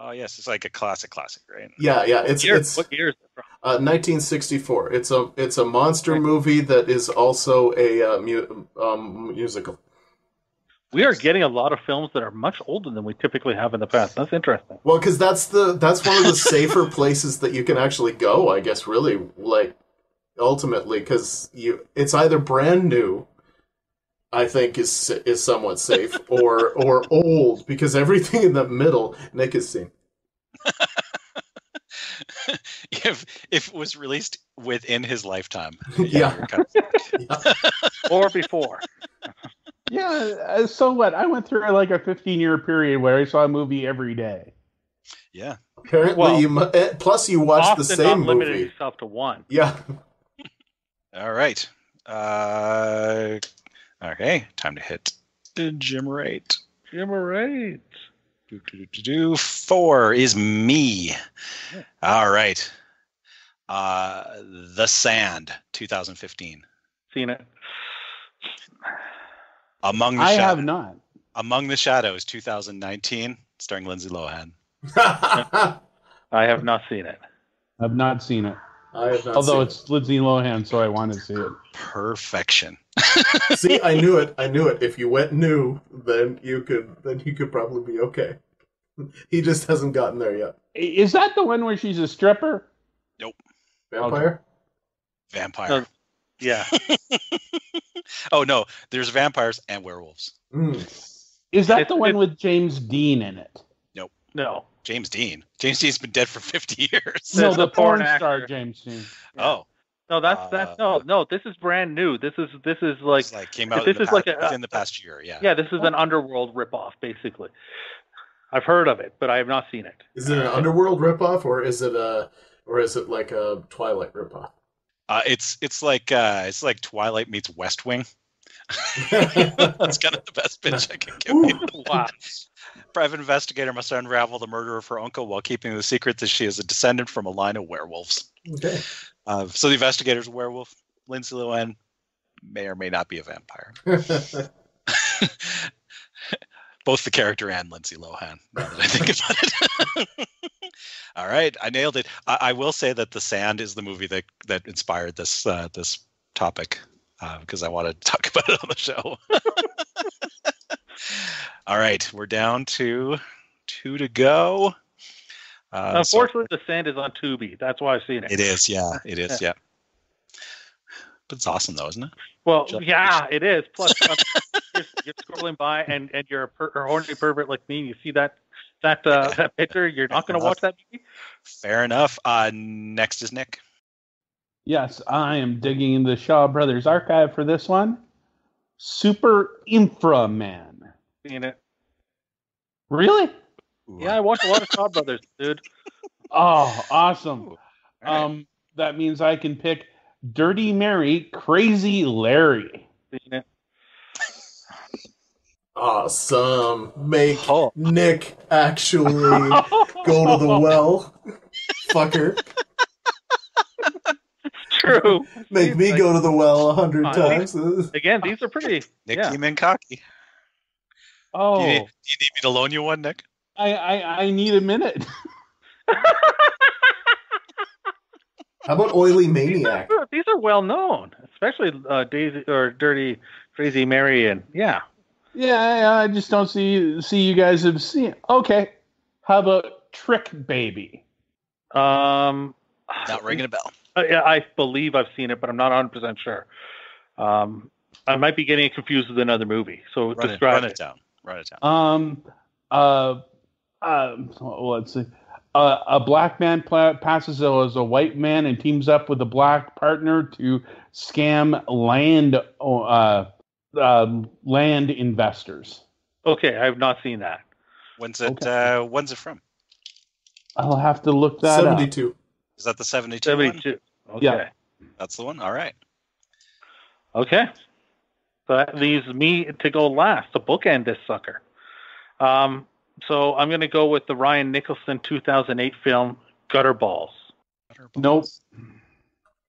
Oh yes, it's like a classic, right? Yeah. What year is it from? 1964. It's a monster movie that is also a musical. We are getting a lot of films that are much older than we typically have in the past. That's interesting. Well, because that's one of the safer places that you can actually go, I guess. Really, like ultimately, because it's either brand new, I think is somewhat safe, or old, because everything in the middle Nick has seen. If it was released within his lifetime, Yeah. you're kind of Or before. Yeah, so what? I went through like a 15-year period where I saw a movie every day. yeah. Apparently, plus you watched the Often same not limiting movie. yourself to one. Yeah. All right. Okay. Time to hit the generate. Generate. 4 is me. All right. The Sand, 2015. Seen it. I have not. Among the Shadows, 2019, starring Lindsay Lohan. I have not seen it. I've not seen it. I have not Although seen it's Lindsay Lohan, so I want to see it. Perfection. it. See, I knew it. If you went new, then you could probably be okay. He just hasn't gotten there yet. Is that the one where she's a stripper? Nope. Vampire? Vampire. Yeah. Oh, no. There's vampires and werewolves. Is that the one with James Dean in it? Nope. No. James Dean. James Dean's been dead for 50 years. No, It's the a porn porn star actor. James Dean. Oh. No, that's no. This is brand new. This is like It's like came out this is like within the past year. Yeah. yeah. This is an Underworld ripoff, basically. I've heard of it, but I have not seen it. Is it an Underworld ripoff, or is it like a Twilight ripoff? It's like Twilight meets West Wing. That's kind of the best pitch I can give you. Wow. Private investigator must unravel the murder of her uncle while keeping the secret that she is a descendant from a line of werewolves. Okay. So the investigator's a werewolf. Lindsay Lohan may or may not be a vampire. Both the character and Lindsay Lohan, now that I think about it. All right, I nailed it. I will say that The Sand is the movie that inspired this topic because I wanted to talk about it on the show. All right, we're down to 2 to go. Unfortunately, The Sand is on Tubi. That's why I've seen it. It is, yeah. It is, yeah. But it's awesome, though, isn't it? Well, yeah, it is. Plus, you're scrolling by and you're a horny pervert like me. And you see that picture. You're not going to watch that movie. Fair enough. Next is Nick. Yes, I am digging into the Shaw Brothers archive for this one. Super Inframan. Seen it. Really? Yeah, I watch a lot of Shaw Brothers, dude. Oh, awesome. Right. That means I can pick Dirty Mary, Crazy Larry. Seen it. Awesome. Make Oh. Nick actually go to the well. Fucker. True. Make me go to the well 100 times. Again, these are pretty. Nick Yeah. came in cocky. Oh, Do you need me to loan you one, Nick? I need a minute. How about Oily Maniac? These are well known, especially Daisy or Dirty Crazy Mary, and yeah. Yeah, I just don't see you guys have seen it. Okay. How about Trick Baby? Not ringing a bell. Yeah, I believe I've seen it, but I'm not 100% sure. I might be getting it confused with another movie. So describe it. Run it down. Let's see. A black man passes as a white man and teams up with a black partner to scam land investors. Okay, I have not seen that. When's it from? I'll have to look that up. 72. Is that the 72 one? 72. Okay. Yeah. That's the one? All right. Okay. So that leaves me to go last to bookend this sucker. So I'm going to go with the Ryan Nicholson 2008 film Gutter Balls. Nope.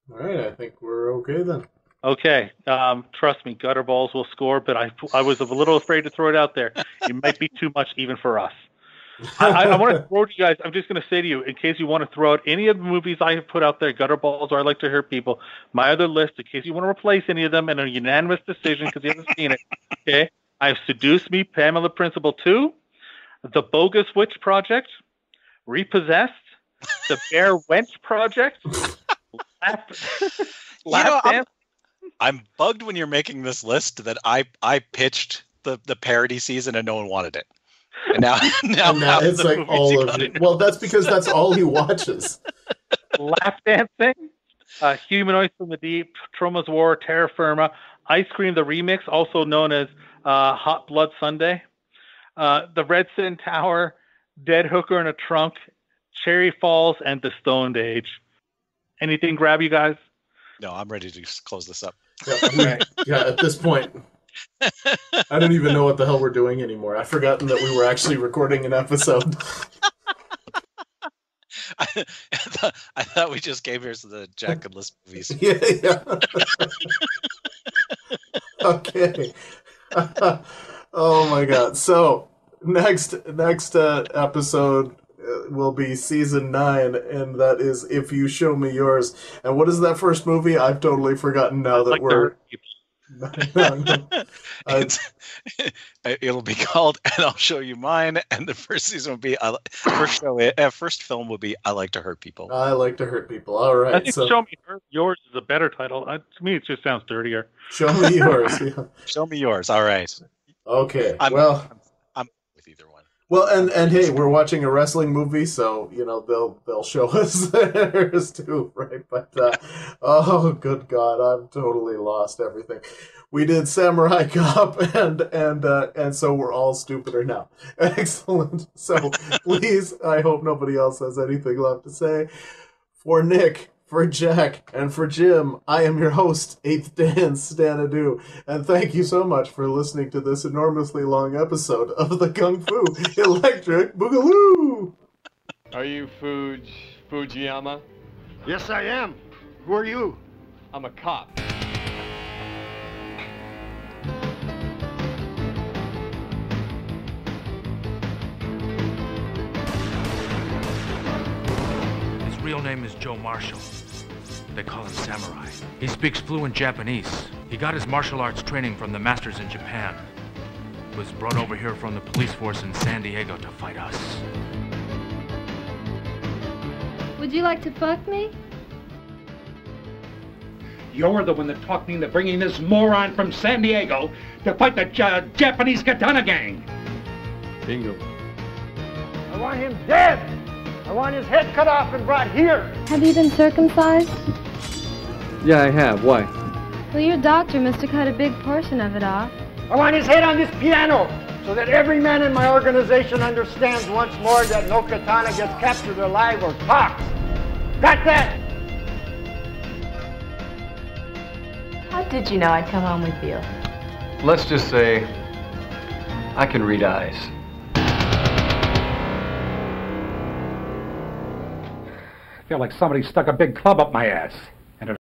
All right, I think we're okay then. Okay. Trust me, Gutter Balls will score, but I was a little afraid to throw it out there. It might be too much even for us. I want to throw to you guys. I'm just going to say to you, in case you want to throw out any of the movies I have put out there, Gutter Balls, or I Like to Hear People, my other list, in case you want to replace any of them in a unanimous decision because you haven't seen it. Okay, I have Seduce Me, Pamela Principle 2, The Bogus Witch Project, Repossessed, The Bear Wench Project, Lap Dance. I'm bugged when you're making this list that I pitched the parody season and no one wanted it. And now it's like all of it. Well, that's because that's all he watches. Lap Dancing, Humanoids from the Deep, Troma's War, Terra Firma, Ice Cream the Remix, also known as Hot Blood Sunday, The Red Sin Tower, Dead Hooker in a Trunk, Cherry Falls, and The Stoned Age. Anything grab you guys? No, I'm ready to close this up. Yeah, at this point. I don't even know what the hell we're doing anymore. I've forgotten that we were actually recording an episode. I thought we just gave yours to the Jack and List movies. Yeah. Okay. Oh my god. So next episode will be season 9, and that is If You Show Me Yours. And what is that first movie? I've totally forgotten now that we're. It'll be called "And I'll Show You Mine," and the first season will be first film will be "I Like to Hurt People." I like to hurt people. All right. I think "Show Me Yours" is a better title. To me, it just sounds dirtier. Show me yours. Yeah. Show me yours. All right. Okay. I'm with either one. Well, and hey, we're watching a wrestling movie, so they'll show us theirs too, right? But oh, good God, I've totally lost everything. We did Samurai Cop, and so we're all stupider now. Excellent. So please, I hope nobody else has anything left to say. For Nick, for Jack, and for Jim, I am your host, 8th Dan Stanadu, and thank you so much for listening to this enormously long episode of the Kung Fu Electric Boogaloo! Are you Fujiyama? Yes, I am. Who are you? I'm a cop. His real name is Joe Marshall. They call him Samurai. He speaks fluent Japanese. He got his martial arts training from the masters in Japan. Was brought over here from the police force in San Diego to fight us. Would you like to fuck me? You're the one that talked me into bringing this moron from San Diego to fight the Japanese katana gang. Bingo. I want him dead. I want his head cut off and brought here. Have you been circumcised? Yeah, I have. Why? Well, your doctor must have cut a big portion of it off. I want his head on this piano so that every man in my organization understands once more that no katana gets captured alive or talks. Got that? How did you know I'd come home with you? Let's just say I can read eyes. I feel like somebody stuck a big club up my ass.